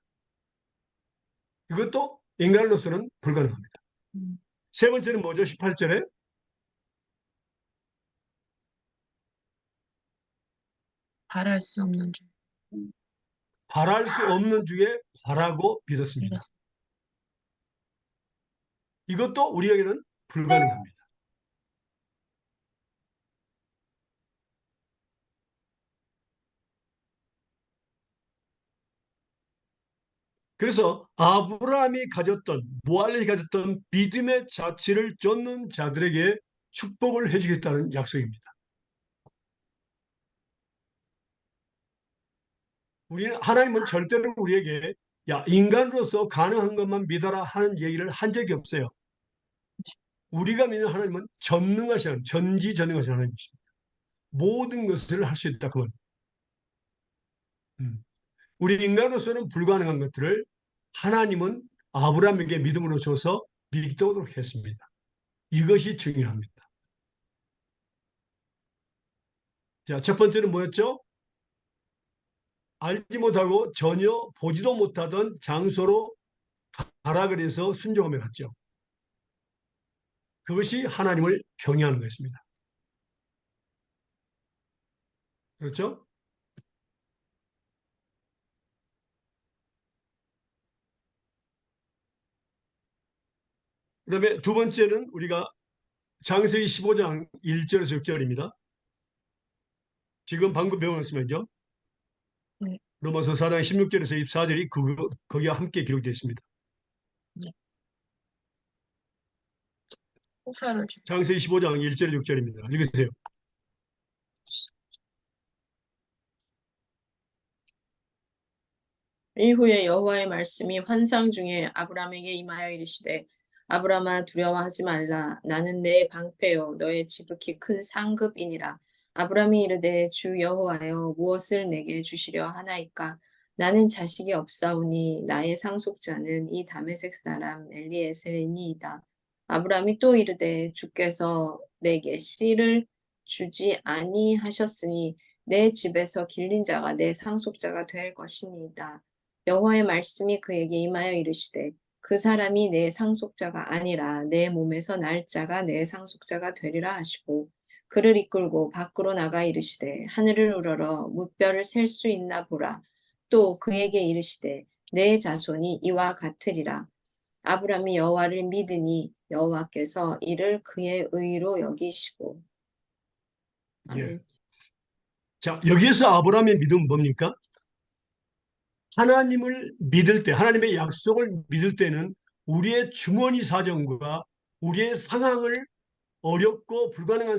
Speaker 2: 이것도 인간으로서는 불가능합니다.
Speaker 1: 음,
Speaker 2: 세 번째는 뭐죠? 18절에
Speaker 1: 바랄 수 없는 줄
Speaker 2: 바랄 수 없는 중에 바라고 믿었습니다.
Speaker 1: 믿었습니다.
Speaker 2: 이것도 우리에게는 불가능합니다. 그래서 아브라함이 가졌던 무할레이 가졌던 믿음의 자취를 쫓는 자들에게 축복을 해주겠다는 약속입니다. 하나님은 절대로 우리에게 야 인간으로서 가능한 것만 믿어라 하는 얘기를 한 적이 없어요. 우리가 믿는 하나님은 전지전능하신 하나님이십니다. 모든 것을 할 수 있다 그건. 우리 인간으로서는 불가능한 것들을 하나님은 아브라함에게 믿음으로 줘서 믿도록 했습니다. 이것이 중요합니다. 자, 첫 번째는 뭐였죠? 알지 못하고 전혀 보지도 못하던 장소로 가라 그래서 순종하며 갔죠. 그것이 하나님을 경외하는 것입니다. 그렇죠? 그다음에 두 번째는 우리가 창세기 15장 1절에서 6절입니다. 지금 방금 배운 말씀이죠.
Speaker 1: 네.
Speaker 2: 로마서 4장 16절에서 24절이 거기와 함께 기록되어 있습니다.
Speaker 1: 호사를 주-
Speaker 2: 창세기 15장 1절 6절입니다. 읽으세요.
Speaker 3: 이후에 여호와의 말씀이 환상 중에 아브람에게 임하여 이르시되 아브람아 두려워하지 말라 나는 내 방패요 너의 지극히 큰 상급이니라. 아브람이 이르되 주 여호와여 무엇을 내게 주시려 하나이까. 나는 자식이 없사오니 나의 상속자는 이 다메섹 사람 엘리에셀이니이다. 아브람이 또 이르되 주께서 내게 씨를 주지 아니하셨으니 내 집에서 길린 자가 내 상속자가 될 것이니이다. 여호와의 말씀이 그에게 임하여 이르시되 그 사람이 내 상속자가 아니라 내 몸에서 날 자가 내 상속자가 되리라 하시고 그를 이끌고 밖으로 나가 이르시되 하늘을 우러러 무뼈를 셀 수 있나 보라. 또 그에게 이르시되 내 자손이 이와 같으리라. 아브람이 여호와를 믿으니 여호와께서 이를 그의 의로 여기시고.
Speaker 2: 예. 자, 여기에서 아브라함의 믿음은 뭡니까? 하나님을 믿을 때, 하나님의 약속을 믿을 때는 우리의 주머니 사정과 우리의 상황을 어렵고 불가능한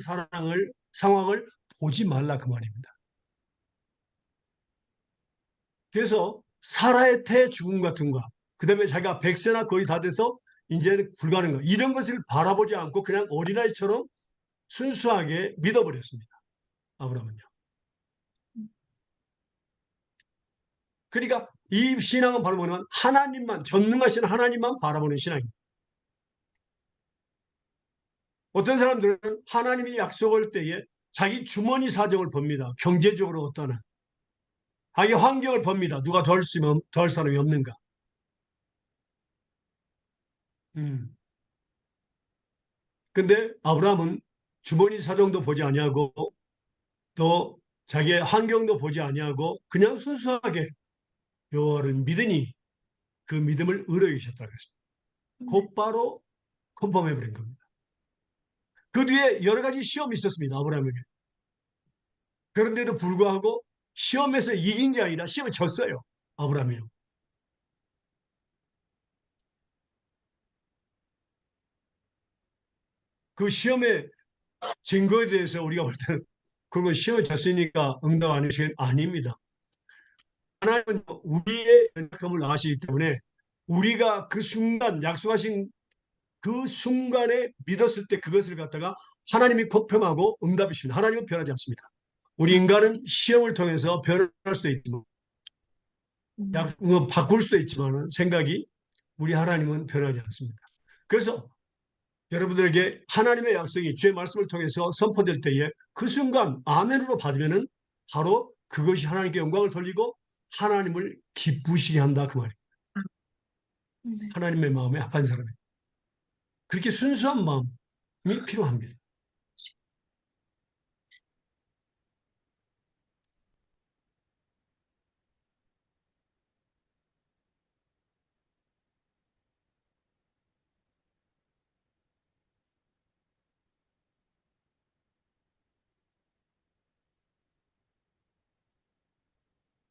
Speaker 2: 상황을 보지 말라 그 말입니다. 그래서 사라의 태 죽음 같은 거, 그 다음에 자기가 100세나 거의 다 돼서 이제는 불가능한 거, 이런 것을 바라보지 않고 그냥 어린아이처럼 순수하게 믿어버렸습니다. 아브라함은요. 그러니까 이 신앙은 바로 뭐냐면 하나님만, 전능하신 하나님만 바라보는 신앙입니다. 어떤 사람들은 하나님이 약속할 때에 자기 주머니 사정을 봅니다. 경제적으로 어떠나. 자기 환경을 봅니다. 누가 덜 사람이 없는가. 근데 아브라함은 주머니 사정도 보지 아니하고 또 자기의 환경도 보지 아니하고 그냥 순수하게 여호와를 믿으니 그 믿음을 의로 여기셨다고 했습니다. 곧바로 컨펌해버린 겁니다. 그 뒤에 여러 가지 시험이 있었습니다. 아브라함에게. 그런데도 불구하고 시험에서 이긴 게 아니라 시험에 졌어요. 아브라함이요. 그 시험의 증거에 대해서 우리가 볼 때는 그건 시험에 졌으니까 응답 안 해주시는 아닙니다. 하나님은 우리의 연약함을 아시기 때문에 우리가 그 순간 약속하신 그 순간에 믿었을 때 그것을 갖다가 하나님이 컨펌하고 응답해 주십니다. 하나님은 변하지 않습니다. 우리 인간은 시험을 통해서 변할 수도 있지만 바꿀 수도 있지만 생각이 우리 하나님은 변하지 않습니다. 그래서 여러분들에게 하나님의 약속이 주의 말씀을 통해서 선포될 때에 그 순간 아멘으로 받으면은 바로 그것이 하나님께 영광을 돌리고 하나님을 기쁘시게 한다 그 말이에요. 하나님의 마음에 합한 사람이 그렇게 순수한 마음이 필요합니다.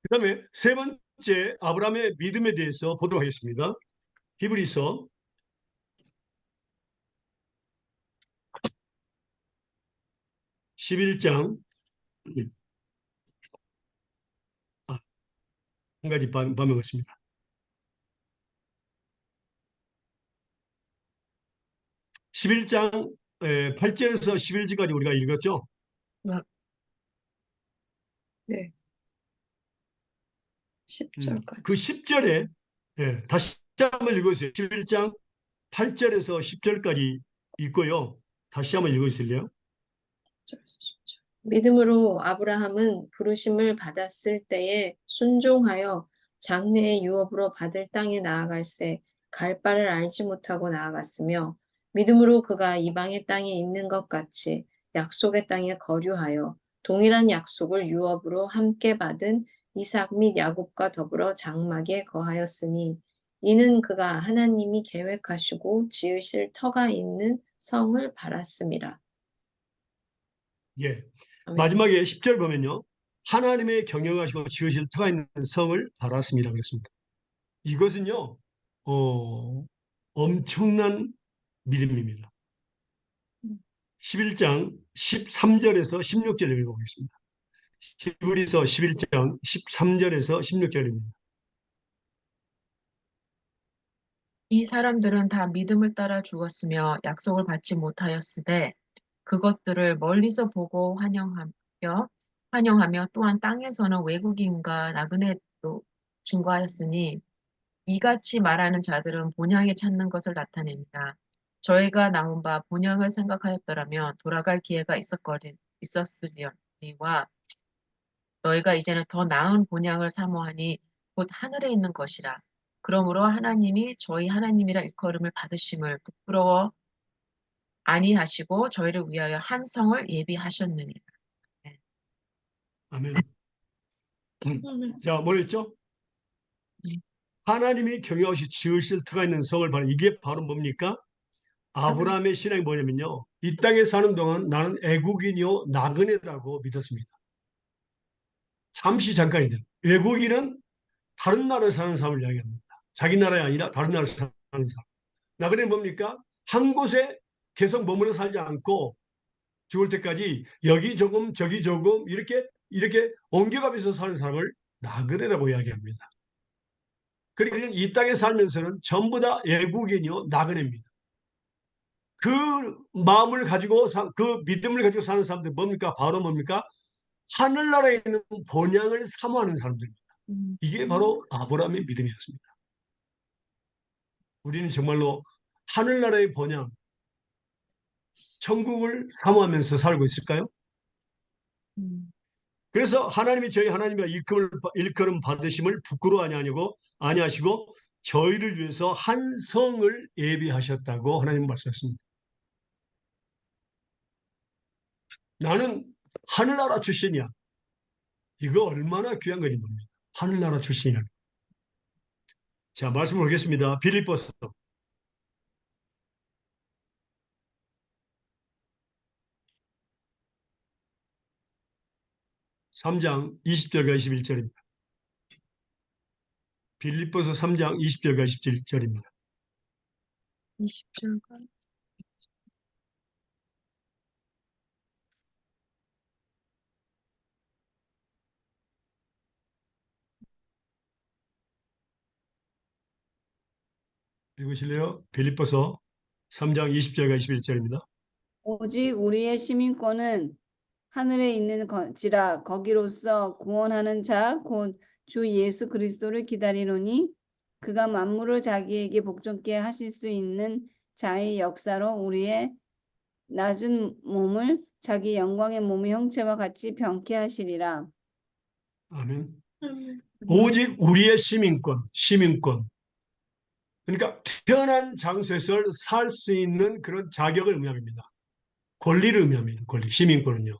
Speaker 2: 그 다음에 세 번째 아브라함의 믿음에 대해서 보도록 하겠습니다. 히브리서 11장 한 가지 반응했습니다. 11장 8절에서 11절까지 우리가 읽었죠?
Speaker 3: 네. 10절까지.
Speaker 2: 그 10절에 다시 한번 읽어주세요. 11장 8절에서 10절까지 읽고요. 다시 한번 읽어주실래요?
Speaker 3: 믿음으로 아브라함은 부르심을 받았을 때에 순종하여 장래의 유업으로 받을 땅에 나아갈새 갈 바를 알지 못하고 나아갔으며 믿음으로 그가 이방의 땅에 있는 것 같이 약속의 땅에 거류하여 동일한 약속을 유업으로 함께 받은 이삭 및 야곱과 더불어 장막에 거하였으니 이는 그가 하나님이 계획하시고 지으실 터가 있는 성을 바랐음이라.
Speaker 2: 예.
Speaker 3: 아멘.
Speaker 2: 마지막에 10절 보면요. 하나님의 경영하시고 지으실 터가 있는 성을 바랐습니다. 그랬습니다. 이것은요, 엄청난 믿음입니다. 11장 13절에서 16절을 읽어보겠습니다. 히브리서 11장 13절에서 16절입니다.
Speaker 1: 이 사람들은 다 믿음을 따라 죽었으며 약속을 받지 못하였으되 그것들을 멀리서 보고 환영하며 또한 땅에서는 외국인과 나그네도 증거하였으니 이같이 말하는 자들은 본향에 찾는 것을 나타냅니다. 저희가 나온 바 본향을 생각하였더라면 돌아갈 기회가 있었으리와 너희가 이제는 더 나은 본향을 사모하니 곧 하늘에 있는 것이라. 그러므로 하나님이 저희 하나님이라 일컬음을 받으심을 부끄러워 아니하시고 저희를 위하여 한 성을 예비하셨느니라. 네.
Speaker 2: 아멘. 자, 뭐랬죠?
Speaker 1: 네.
Speaker 2: 하나님이 경영하시 지으실 터가 있는 성을 바라. 이게 바로 뭡니까? 아브라함의 신앙이 뭐냐면요. 이 땅에 사는 동안 나는 애국인이요 나그네라고 믿었습니다. 잠시 잠깐이죠. 외국인은 다른 나라에 사는 사람을 이야기합니다. 자기 나라에 아니라 다른 나라에 사는 사람. 나그네는 뭡니까? 한 곳에 계속 머물러 살지 않고 죽을 때까지 여기 조금 저기 조금 이렇게 옮겨가면서 사는 사람을 나그네라고 이야기합니다. 그러니까 이 땅에 살면서는 전부 다 외국인이요 나그네입니다. 그 마음을 가지고 그 믿음을 가지고 사는 사람들 뭡니까? 바로 뭡니까? 하늘나라에 있는 본향을 사모하는 사람들입니다. 이게 바로 아브라함의 믿음이었습니다. 우리는 정말로 하늘나라의 본향, 천국을 사모하면서 살고 있을까요? 그래서 하나님이 저희 하나님의 일컬음 받으심을 부끄러워 아니하시고 저희를 위해서 한 성을 예비하셨다고 하나님 말씀하셨습니다. 나는 하늘나라 출신이야. 이거 얼마나 귀한 건지 모릅니다. 하늘나라 출신이야. 자, 말씀을 보겠습니다. 빌립보서 3장 20절과 21절입니다. 빌립보서 3장 20절과 21절입니다.
Speaker 1: 20절과
Speaker 2: 읽으실래요? 빌립보서 3장 20절과 21절입니다.
Speaker 4: 오직 우리의 시민권은 하늘에 있는 거지라 거기로서 구원하는 자 곧 주 예수 그리스도를 기다리노니 그가 만물을 자기에게 복종케 하실 수 있는 자의 역사로 우리의 낮은 몸을 자기 영광의 몸의 형체와 같이 병케 하시리라.
Speaker 2: 아멘. 오직 우리의 시민권. 그러니까 태어난 장소에서 살 수 있는 그런 자격을 의미합니다. 권리를 의미합니다. 시민권은요.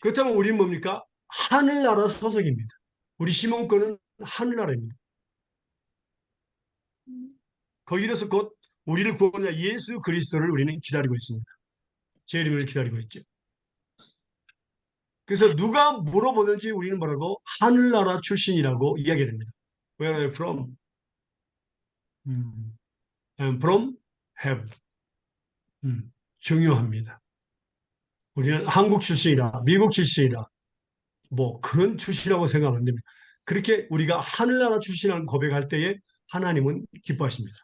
Speaker 2: 그렇다면 우리는 뭡니까? 하늘나라 소속입니다. 우리 시민권은 하늘나라입니다. 거기로서 곧 우리를 구원자 예수 그리스도를 우리는 기다리고 있습니다. 재림을 기다리고 있죠. 그래서 누가 물어보든지 우리는 뭐라고? 하늘나라 출신이라고 이야기합니다. Where are you from? I'm from heaven. 중요합니다. 우리는 한국 출신이다, 미국 출신이다, 뭐 그런 출신이라고 생각하면 안 됩니다. 그렇게 우리가 하늘나라 출신이라는 고백할 때에 하나님은 기뻐하십니다.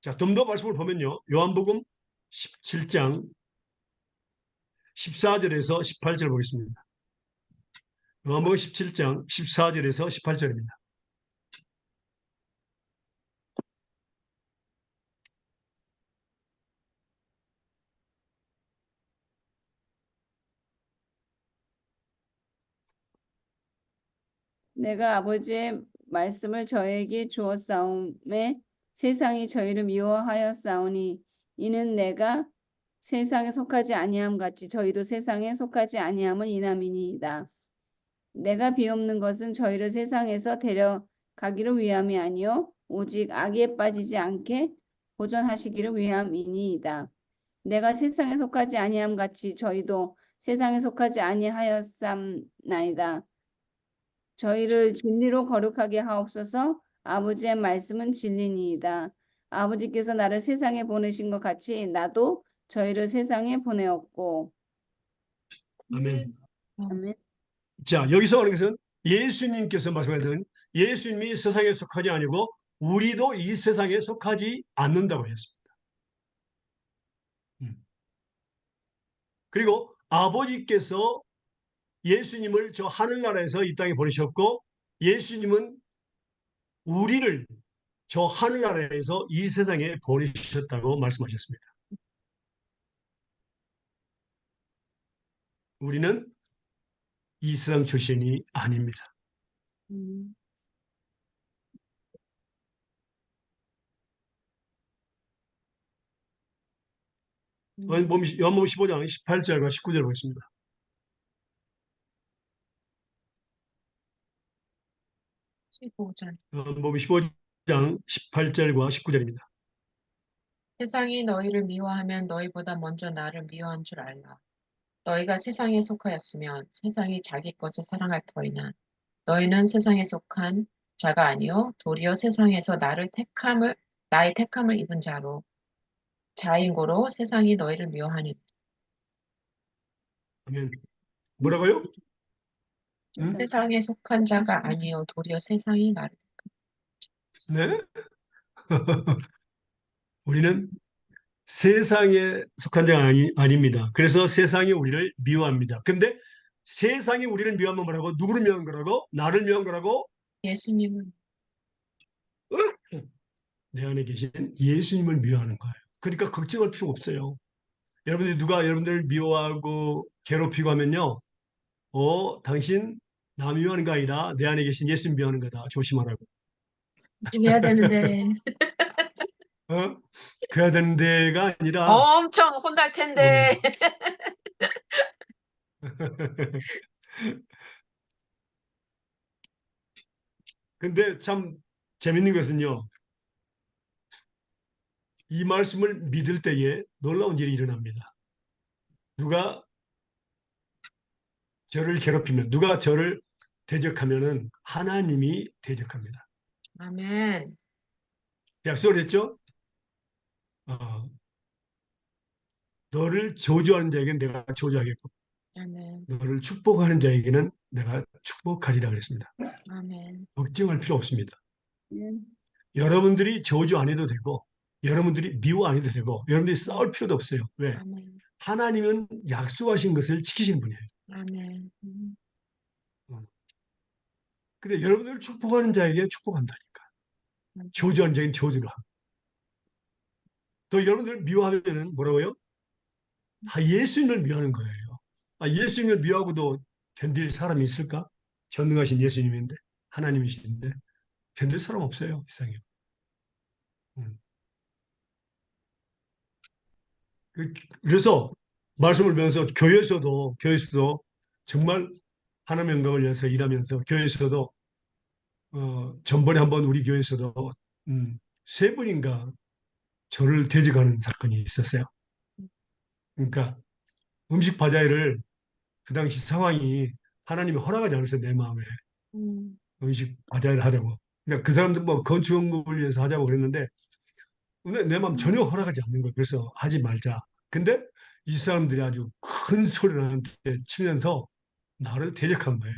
Speaker 2: 자, 좀 더 말씀을 보면요. 요한복음 17장 14절에서 18절 보겠습니다. 요한복음 17장 14절에서 18절입니다.
Speaker 4: 내가 아버지의 말씀을 저에게 주었사오매 세상이 저희를 미워하였사오니 이는 내가 세상에 속하지 아니함 같이 저희도 세상에 속하지 아니함을 인함이니이다. 내가 비옵는 것은 저희를 세상에서 데려가기를 위함이 아니요 오직 악에 빠지지 않게 보존하시기를 위함이니이다. 내가 세상에 속하지 아니함 같이 저희도 세상에 속하지 아니하였삼나이다. 저희를 진리로 거룩하게 하옵소서. 아버지의 말씀은 진리니이다. 아버지께서 나를 세상에 보내신 것 같이 나도 저희를 세상에 보내었고.
Speaker 2: 아멘.
Speaker 4: 아멘.
Speaker 2: 자, 여기서 하는 것은 예수님께서 말씀하신 예수님이 세상에 속하지 아니고 우리도 이 세상에 속하지 않는다고 했습니다. 그리고 아버지께서 예수님을 저 하늘나라에서 이 땅에 보내셨고 예수님은 우리를 저 하늘나라에서 이 세상에 보내셨다고 말씀하셨습니다. 우리는 이 세상 출신이 아닙니다.
Speaker 4: 음.
Speaker 2: 요한복음 15장 18절과 19절 보겠습니다.
Speaker 1: 15절.
Speaker 2: 요한복음 15장 18절과 19절입니다.
Speaker 1: 세상이 너희를 미워하면 너희보다 먼저 나를 미워한 줄 알라. 너희가 세상에 속하였으면 세상이 자기 것을 사랑할 터이나 너희는 세상에 속한 자가 아니요 도리어 세상에서 나의 택함을 입은 자인 고로 세상이 너희를 미워하니.
Speaker 2: 아멘. 뭐라고요?
Speaker 1: 세상에 속한 자가 아니요 도리어 세상이 나를.
Speaker 2: 네? 우리는 세상에 속한 자가 아닙니다. 그래서 세상이 우리를 미워합니다. 근데 세상이 우리를 미워하면 뭐라고? 누구를 미워한 거라고? 나를 미워한 거라고?
Speaker 1: 예수님은
Speaker 2: 내 안에 계신 예수님을 미워하는 거예요. 그러니까 걱정할 필요 없어요. 여러분들이 누가 여러분들을 미워하고 괴롭히고 하면요. 당신 나 미워하는 거 아니다. 내 안에 계신 예수님 미워하는 거다. 조심하라고.
Speaker 1: 해야 되는데
Speaker 2: 어? 그래야 되는 데가 아니라
Speaker 1: 엄청 혼날 텐데.
Speaker 2: 근데 참 재밌는 것은요. 이 말씀을 믿을 때에 놀라운 일이 일어납니다. 누가 저를 괴롭히면, 누가 저를 대적하면은 하나님이 대적합니다.
Speaker 1: 아멘.
Speaker 2: 약속을 했죠? 어, 너를 저주하는 자에게는 내가 저주하겠고,
Speaker 1: 아멘.
Speaker 2: 너를 축복하는 자에게는 내가 축복하리라 그랬습니다.
Speaker 1: 아멘.
Speaker 2: 걱정할 필요 없습니다.
Speaker 4: 음.
Speaker 2: 여러분들이 저주 안 해도 되고, 여러분들이 미워 안 해도 되고, 여러분들이 싸울 필요도 없어요. 왜?
Speaker 1: 아멘.
Speaker 2: 하나님은 약속하신 것을 지키신 분이에요.
Speaker 1: 아멘.
Speaker 2: 근데 여러분들을 축복하는 자에게 축복한다니까. 저주하는 자에게는 저주를 하고. 또 여러분들을 미워하면은 뭐라고요? 예수님을 미워하는 거예요. 예수님을 미워하고도 견딜 사람이 있을까? 전능하신 예수님인데, 하나님이신데, 견딜 사람 없어요, 세상에. 음. 그래서 말씀을 배우면서 교회에서도 정말 하나님 영광을 위해서 일하면서 교회에서도 전번에 한번 우리 교회에서도 세 분인가 저를 대적하는 사건이 있었어요. 그러니까 음식 바자회를 그 당시 상황이 하나님이 허락하지 않았어요, 내 마음에. 음식 바자회를 하자고. 그러니까 그 사람들 뭐 건축 연구를 위해서 하자고 그랬는데 근데 내 마음 전혀 허락하지 않는 거예요. 그래서 하지 말자. 근데 이 사람들이 아주 큰 소리를 나한테 치면서 나를 대적한 거예요.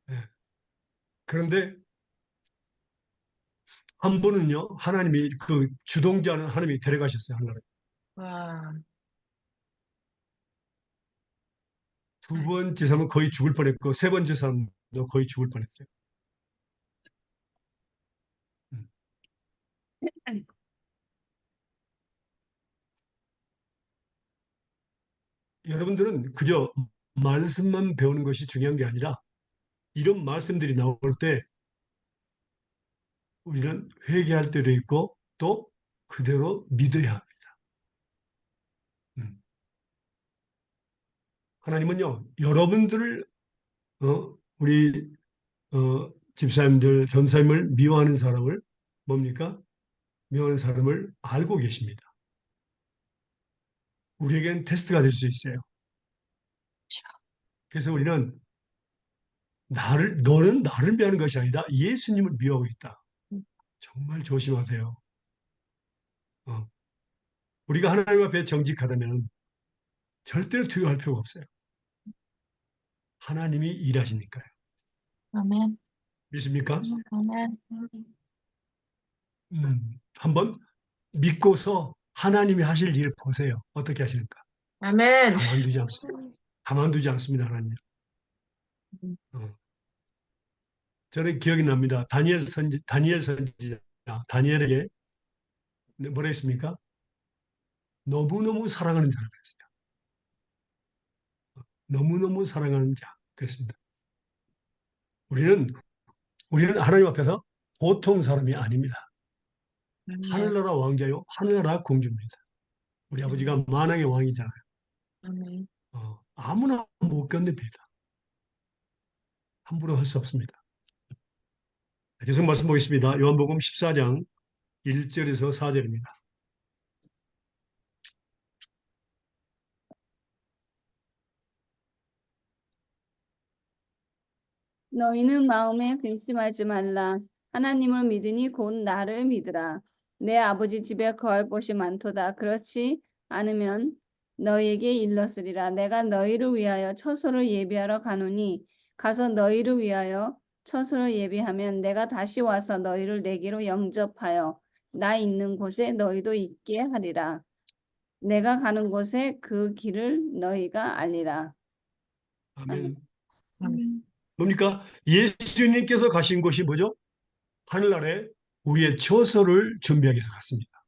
Speaker 2: 예. 그런데 한 분은요, 하나님이 그 주동자는 하나님이 데려가셨어요, 하나님.
Speaker 1: 와.
Speaker 2: 두 번째 사람은 거의 죽을 뻔했고, 세 번째 사람도 거의 죽을 뻔했어요. 음. 여러분들은 그저 말씀만 배우는 것이 중요한 게 아니라 이런 말씀들이 나올 때 우리는 회개할 때도 있고 또 그대로 믿어야 합니다. 하나님은요, 여러분들을 우리 집사님들, 전사님을 미워하는 사람을 뭡니까? 미워하는 사람을 알고 계십니다. 우리에겐 테스트가 될 수 있어요. 그래서 우리는 너는 나를 미워하는 것이 아니다. 예수님을 미워하고 있다. 정말 조심하세요. 어, 우리가 하나님 앞에 정직하다면 절대로 투여할 필요가 없어요. 하나님이 일하시니까요.
Speaker 1: 아멘.
Speaker 2: 믿습니까?
Speaker 1: 아멘.
Speaker 2: 한번 믿고서 하나님이 하실 일을 보세요. 어떻게 하시는가?
Speaker 1: 아멘.
Speaker 2: 가만두지 않습니다, 하나님. 어. 저는 기억이 납니다. 다니엘 선지자, 다니엘에게 뭐라 했습니까? 너무너무 사랑하는 자라 그랬어요. 너무너무 사랑하는 자. 그랬습니다. 우리는 하나님 앞에서 보통 사람이 아닙니다.
Speaker 1: 아멘.
Speaker 2: 하늘나라 왕자요, 하늘나라 공주입니다. 우리 아버지가 만왕의 왕이잖아요.
Speaker 1: 아멘.
Speaker 2: 아무나 못 견딥니다. 함부로 할 수 없습니다. 계속 말씀 보겠습니다. 요한복음 14장 1절에서 4절입니다.
Speaker 4: 너희는 마음에 근심하지 말라. 하나님을 믿으니 곧 나를 믿으라. 내 아버지 집에 거할 곳이 많도다. 그렇지 않으면 너희에게 일렀으리라. 내가 너희를 위하여 처소를 예비하러 가노니 가서 너희를 위하여 처소를 예비하면 내가 다시 와서 너희를 내게로 영접하여 나 있는 곳에 너희도 있게 하리라. 내가 가는 곳에 그 길을 너희가 알리라.
Speaker 2: 아멘.
Speaker 1: 아멘.
Speaker 2: 뭡니까? 예수님께서 가신 곳이 뭐죠? 하늘나라에 우리의 처소를 준비하기 위해서 갔습니다.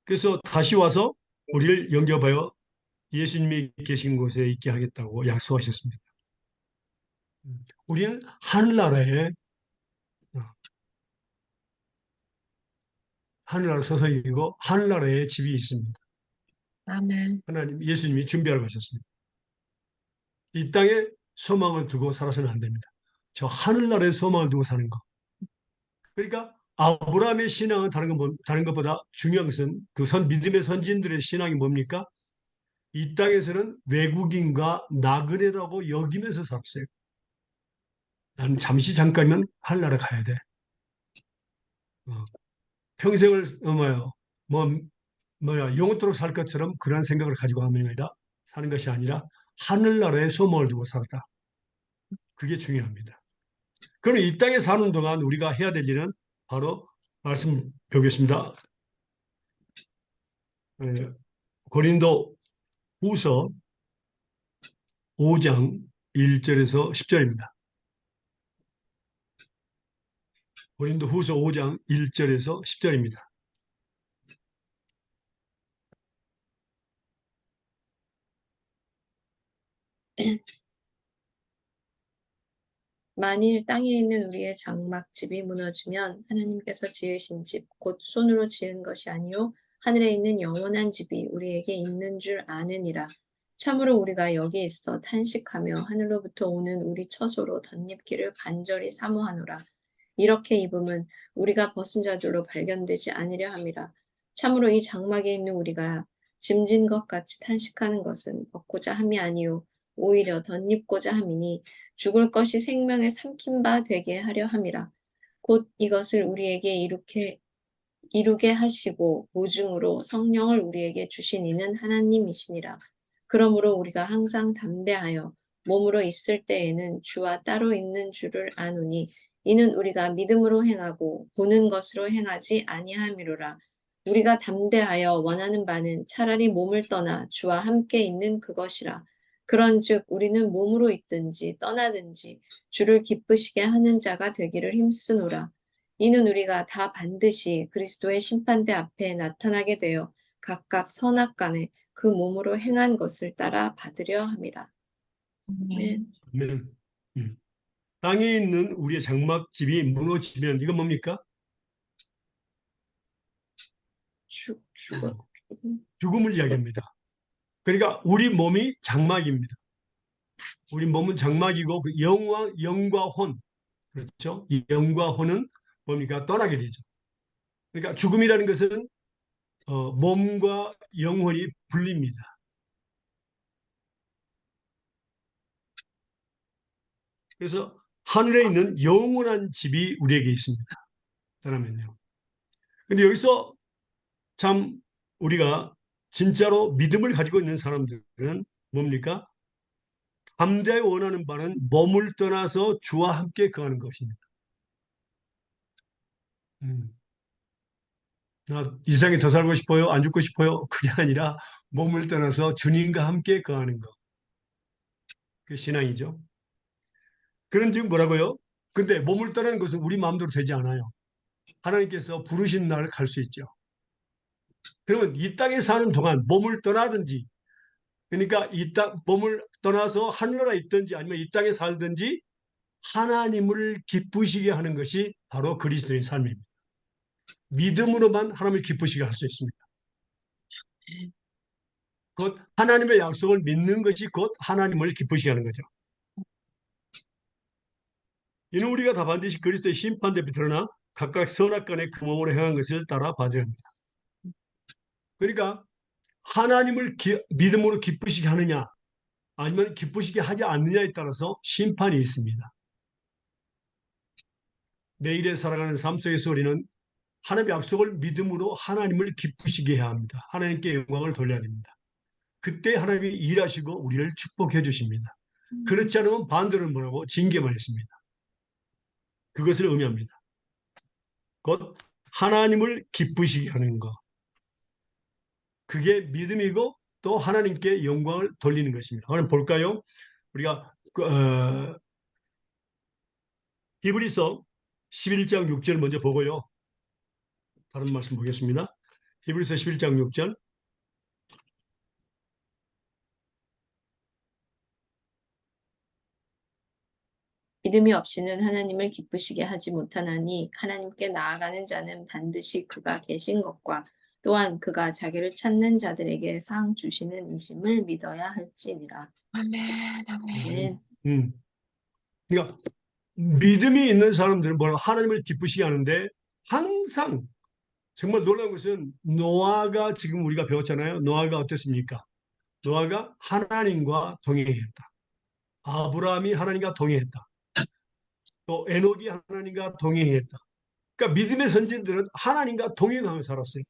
Speaker 2: 그래서 다시 와서 우리를 영접하여 예수님이 계신 곳에 있게 하겠다고 약속하셨습니다. 우리는 하늘나라 소속이고 하늘나라에 집이 있습니다.
Speaker 1: 아멘.
Speaker 2: 하나님, 예수님이 준비하러 가셨습니다. 이 땅에 소망을 두고 살아서는 안 됩니다. 저 하늘나라에 소망을 두고 사는 거. 그러니까 아브라함의 신앙은 다른 것보다 중요한 것은 그 믿음의 선진들의 신앙이 뭡니까? 이 땅에서는 외국인과 나그네라고 여기면서 살았어요. 나는 잠깐이면 하늘나라 가야 돼. 평생을 영원토록 살 것처럼 그런 생각을 가지고 사는 것이 아니라 하늘나라에 소망을 두고 살았다. 그게 중요합니다. 그럼 이 땅에 사는 동안 우리가 해야 될 일은 바로 말씀 배우겠습니다. 고린도 후서 5장 1절에서 10절입니다. 고린도 후서 5장 1절에서 10절입니다.
Speaker 3: 만일 땅에 있는 우리의 장막집이 무너지면 하나님께서 지으신 집, 곧 손으로 지은 것이 아니요 하늘에 있는 영원한 집이 우리에게 있는 줄 아느니라. 참으로 우리가 여기 있어 탄식하며 하늘로부터 오는 우리 처소로 덧입기를 간절히 사모하노라. 이렇게 입음은 우리가 벗은 자들로 발견되지 않으려 함이라. 참으로 이 장막에 있는 우리가 짐진 것 같이 탄식하는 것은 벗고자 함이 아니요 오히려 덧입고자 함이니 죽을 것이 생명의 삼킨 바 되게 하려 함이라. 곧 이것을 우리에게 이루게 하시고 보증으로 성령을 우리에게 주신 이는 하나님이시니라. 그러므로 우리가 항상 담대하여 몸으로 있을 때에는 주와 따로 있는 줄을 아노니 이는 우리가 믿음으로 행하고 보는 것으로 행하지 아니함이로라. 우리가 담대하여 원하는 바는 차라리 몸을 떠나 주와 함께 있는 그것이라. 그런즉 우리는 몸으로 있든지 떠나든지 주를 기쁘시게 하는 자가 되기를 힘쓰노라. 이는 우리가 다 반드시 그리스도의 심판대 앞에 나타나게 되어 각각 선악간에 그 몸으로 행한 것을 따라 받으려 함이라.
Speaker 1: 아멘.
Speaker 3: 아멘.
Speaker 2: 아멘. 땅에 있는 우리의 장막집이 무너지면 이건 뭡니까?
Speaker 3: 죽어.
Speaker 2: 죽음을 이야기합니다. 그러니까 우리 몸이 장막입니다. 우리 몸은 장막이고 그 영과 혼, 그렇죠? 이 영과 혼은 뭡니까? 떠나게 되죠. 그러니까 죽음이라는 것은 몸과 영혼이 분립니다. 그래서 하늘에 있는 영원한 집이 우리에게 있습니다. 그러면요. 근데 여기서 참 우리가 진짜로 믿음을 가지고 있는 사람들은 뭡니까? 감자에 원하는 바는 몸을 떠나서 주와 함께 거하는 것입니다. 이 세상에 더 살고 싶어요? 안 죽고 싶어요? 그게 아니라 몸을 떠나서 주님과 함께 거하는 것. 그게 신앙이죠. 그런 즉 뭐라고요? 근데 몸을 떠나는 것은 우리 마음대로 되지 않아요. 하나님께서 부르신 날 갈 수 있죠. 그러면 이 땅에 사는 동안 몸을 떠나든지, 그러니까 이 땅 몸을 떠나서 하늘나라에 있든지 아니면 이 땅에 살든지 하나님을 기쁘시게 하는 것이 바로 그리스도의 삶입니다. 믿음으로만 하나님을 기쁘시게 할 수 있습니다. 곧 하나님의 약속을 믿는 것이 곧 하나님을 기쁘시게 하는 거죠. 이는 우리가 다 반드시 그리스도의 심판대에 드러나 각각 선악간의 그 몸으로 행한 것을 따라 받아야 합니다. 그러니까 하나님을 믿음으로 기쁘시게 하느냐 아니면 기쁘시게 하지 않느냐에 따라서 심판이 있습니다. 매일에 살아가는 삶 속에서 우리는 하나님의 약속을 믿음으로 하나님을 기쁘시게 해야 합니다. 하나님께 영광을 돌려야 됩니다. 그때 하나님이 일하시고 우리를 축복해 주십니다. 그렇지 않으면 반대로 뭐라고 징계만 했습니다. 그것을 의미합니다. 곧 하나님을 기쁘시게 하는 것. 그게 믿음이고 또 하나님께 영광을 돌리는 것입니다. 한번 볼까요? 우리가 히브리서 11장 6절 먼저 보고요. 다른 말씀 보겠습니다. 히브리서 11장 6절.
Speaker 3: 믿음이 없이는 하나님을 기쁘시게 하지 못하나니 하나님께 나아가는 자는 반드시 그가 계신 것과 또한 그가 자기를 찾는 자들에게 상 주시는 이심을 믿어야 할지니라.
Speaker 1: 아멘, 아멘.
Speaker 3: 아멘.
Speaker 2: 그러니까 믿음이 있는 사람들은 뭐라고 하나님을 기쁘시게 하는데 항상 정말 놀라운 것은 노아가 지금 우리가 배웠잖아요. 노아가 어땠습니까? 노아가 하나님과 동행했다. 아브라함이 하나님과 동행했다. 또 에녹이 하나님과 동행했다. 그러니까 믿음의 선진들은 하나님과 동행하며 살았어요.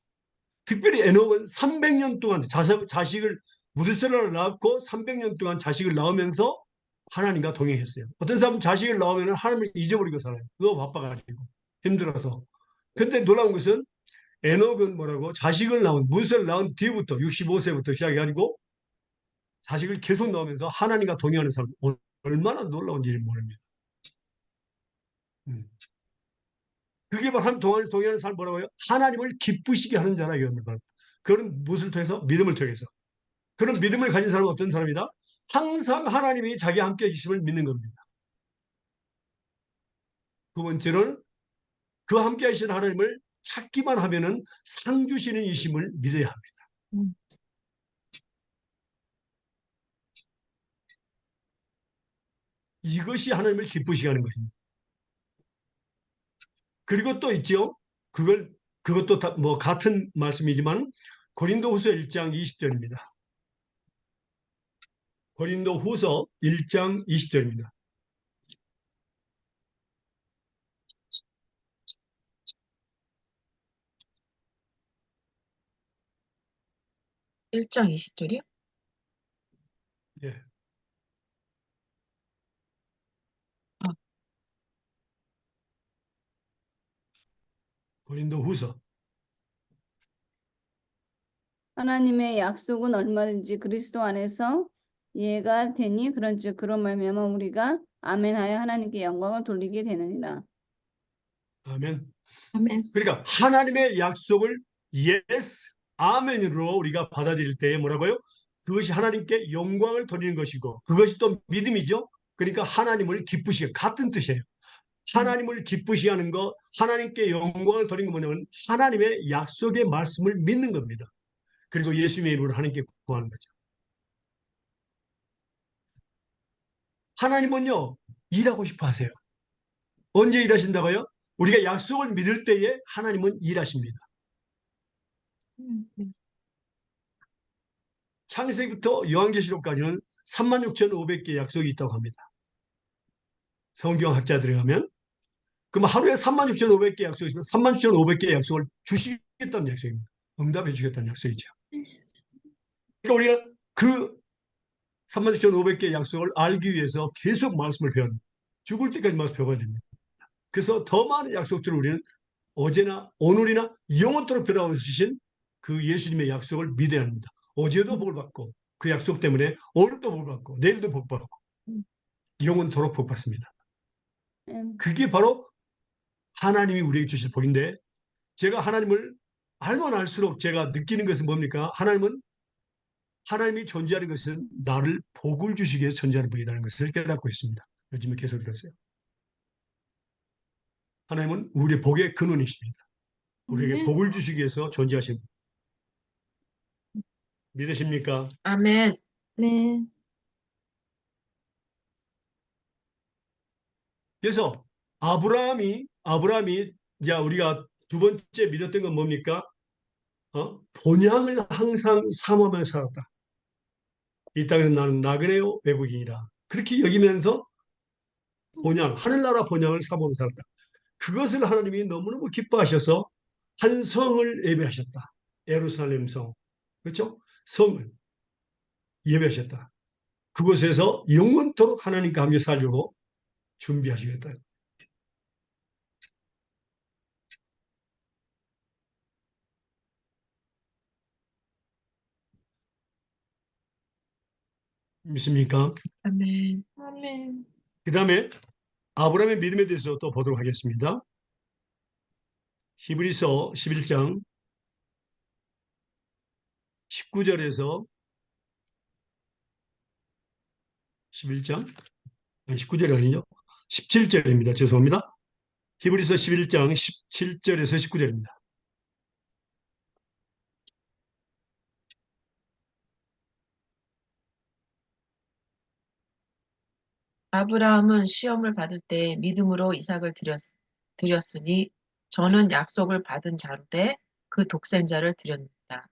Speaker 2: 특별히 에녹은 300년 동안 자식을 무드셀라를 낳고 300년 동안 자식을 낳으면서 하나님과 동행했어요. 어떤 사람은 자식을 낳으면 하나님을 잊어버리고 살아요. 너무 바빠가지고 힘들어서. 근데 놀라운 것은 에녹은 뭐라고 자식을 낳은 무드셀라를 낳은 뒤부터 65세부터 시작해가지고 자식을 계속 낳으면서 하나님과 동행하는 사람 얼마나 놀라운 일을 모릅니다. 그게 바로 하나님 동행하는 사람 뭐라고요? 하나님을 기쁘시게 하는 자라 이겁니다. 그런 무엇을 통해서? 믿음을 통해서. 그런 믿음을 가진 사람은 어떤 사람이다? 항상 하나님이 자기와 함께 계심을 믿는 겁니다. 두 번째로는 그 함께 하시는 하나님을 찾기만 하면은 상 주시는 이심을 믿어야 합니다. 이것이 하나님을 기쁘시게 하는 것입니다. 그리고 또 있죠. 그것도 뭐 같은 말씀이지만 고린도후서 1장 20절입니다. 고린도후서 1장 20절입니다.
Speaker 1: 1장 20절이요?
Speaker 2: 예. 고린도후서
Speaker 4: 하나님의 약속은 얼마든지 그리스도 안에서 이해가 되니 그런즉 그런 말미암아 우리가 아멘하여 하나님께 영광을 돌리게 되느니라.
Speaker 2: 아멘.
Speaker 3: 아멘.
Speaker 2: 그러니까 하나님의 약속을 예스, 아멘으로 우리가 받아들일 때에 뭐라고요? 그것이 하나님께 영광을 돌리는 것이고 그것이 또 믿음이죠. 그러니까 하나님을 기쁘시게 같은 뜻이에요. 하나님을 기쁘시게 하는 거, 하나님께 영광을 돌리는 거 뭐냐면 하나님의 약속의 말씀을 믿는 겁니다. 그리고 예수님의 이름으로 하나님께 구하는 거죠. 하나님은요, 일하고 싶어 하세요. 언제 일하신다고요? 우리가 약속을 믿을 때에 하나님은 일하십니다. 창세기부터 요한계시록까지는 36,500개의 약속이 있다고 합니다. 성경학자들에 하면 그럼 하루에 36,500개 약속이 있으면 36,500개의 약속을 주시겠다는 약속입니다. 응답해 주겠다는 약속이죠. 그러니까 우리가 그 36,500개의 약속을 알기 위해서 계속 말씀을 배워야 됩니다. 죽을 때까지 말씀 배워야 됩니다. 그래서 더 많은 약속들을 우리는 어제나 오늘이나 영원토록 배우고 주신 그 예수님의 약속을 믿어야 합니다. 어제도 복을 받고 그 약속 때문에 오늘도 복을 받고 내일도 복 받고 영원토록 복 받습니다. 그게 바로 하나님이 우리에게 주실 복인데 제가 하나님을 알면 알수록 제가 느끼는 것은 뭡니까? 하나님이 존재하는 것은 나를 복을 주시기 위해서 존재하는 분이라는 것을 깨닫고 있습니다. 요즘에 계속 들었어요. 하나님은 우리의 복의 근원이십니다. 우리에게 복을 주시기 위해서 존재하신 분. 믿으십니까?
Speaker 1: 아멘.
Speaker 3: 네.
Speaker 2: 그래서 아브라함이 이제 우리가 두 번째 믿었던 건 뭡니까? 본향을 항상 삼으며 살았다. 이 땅에는 나는 나그네요 외국인이라 그렇게 여기면서 하늘나라 본향을 삼으며 살았다. 그것을 하나님이 너무너무 기뻐하셔서 한 성을 예배하셨다. 예루살렘 성. 그렇죠? 성을 예배하셨다. 그곳에서 영원토록 하나님과 함께 살려고 준비하시겠다. 믿습니까?
Speaker 1: 아멘.
Speaker 3: 아멘.
Speaker 2: 그 다음에 아브라함의 믿음에 대해서 또 보도록 하겠습니다. 히브리서 11장 19절에서 11장, 아니 19절이 아니죠. 17절입니다. 죄송합니다. 히브리서 11장 17절에서 19절입니다.
Speaker 1: 아브라함은 시험을 받을 때 믿음으로 이삭을 드렸으니 저는 약속을 받은 자로되 그 독생자를 드렸습니다.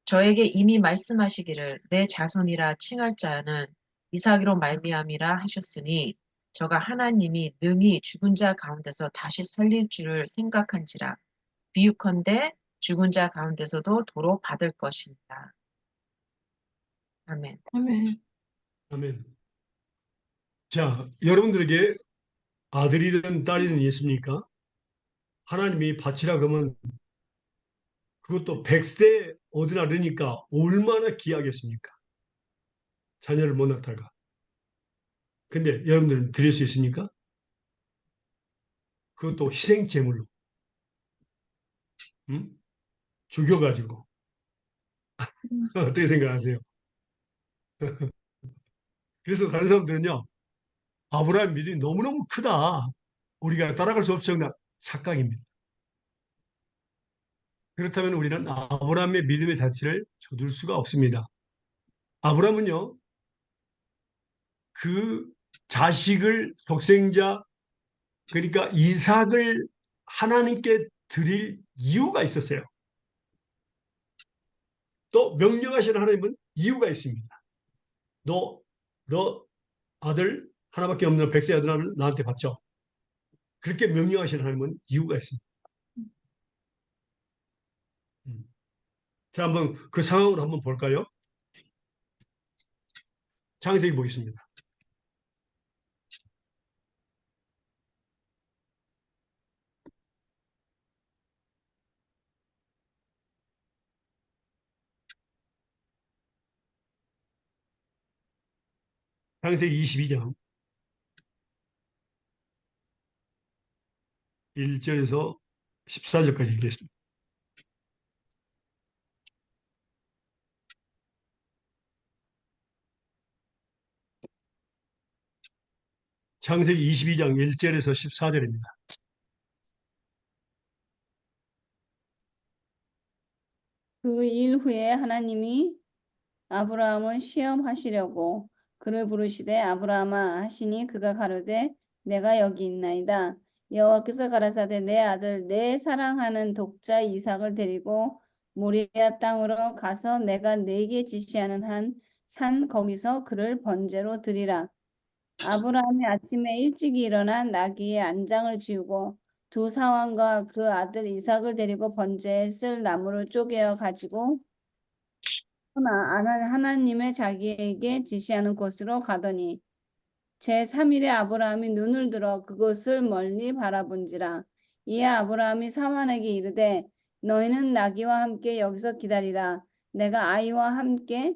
Speaker 1: 저에게 이미 말씀하시기를 내 자손이라 칭할 자는 이삭으로 말미암이라 하셨으니 저가 하나님이 능히 죽은 자 가운데서 다시 살릴 줄을 생각한지라 비유컨대 죽은 자 가운데서도 도로 받을 것이니라. 아멘.
Speaker 3: 아멘.
Speaker 2: 아멘. 자, 여러분들에게 아들이든 딸이든 있습니까? 하나님이 바치라 그러면 그것도 100세 얻으나 그러니까 얼마나 귀하겠습니까? 자녀를 못 낳다가. 근데 여러분들은 드릴 수 있습니까? 그것도 희생제물로 응? 죽여가지고 어떻게 생각하세요? 그래서 다른 사람들은요 아브라함 믿음이 너무너무 크다 우리가 따라갈 수 없을 착각입니다. 그렇다면 우리는 아브라함의 믿음의 자체를 저둘 수가 없습니다. 아브라함은요 그 자식을 독생자 그러니까 이삭을 하나님께 드릴 이유가 있었어요. 또 명령하시는 하나님은 이유가 있습니다. 너 아들 하나밖에 없는 100세 아들 나한테 바쳐. 그렇게 명령하시는 하나님은 이유가 있습니다. 음. 자, 한번 그 상황을 한번 볼까요? 창세기 보겠습니다. 창세기 22장 1절에서 14절까지 읽겠습니다. 창세기 22장 1절에서 14절입니다.
Speaker 4: 그 일 후에 하나님이 아브라함을 시험하시려고 그를 부르시되 아브라함아 하시니 그가 가로되 내가 여기 있나이다. 여호와께서 가라사대 내 아들 내 사랑하는 독자 이삭을 데리고 모리아 땅으로 가서 내가 네게 지시하는 한 산 거기서 그를 번제로 드리라. 아브라함이 아침에 일찍 일어나 나귀의 안장을 지우고 두 사환과 그 아들 이삭을 데리고 번제에 쓸 나무를 쪼개어 가지고 하나님의 자기에게 지시하는 곳으로 가더니 제3일에 아브라함이 눈을 들어 그곳을 멀리 바라본지라. 이에 아브라함이 사환에게 이르되 너희는 나귀와 함께 여기서 기다리라. 내가 아이와 함께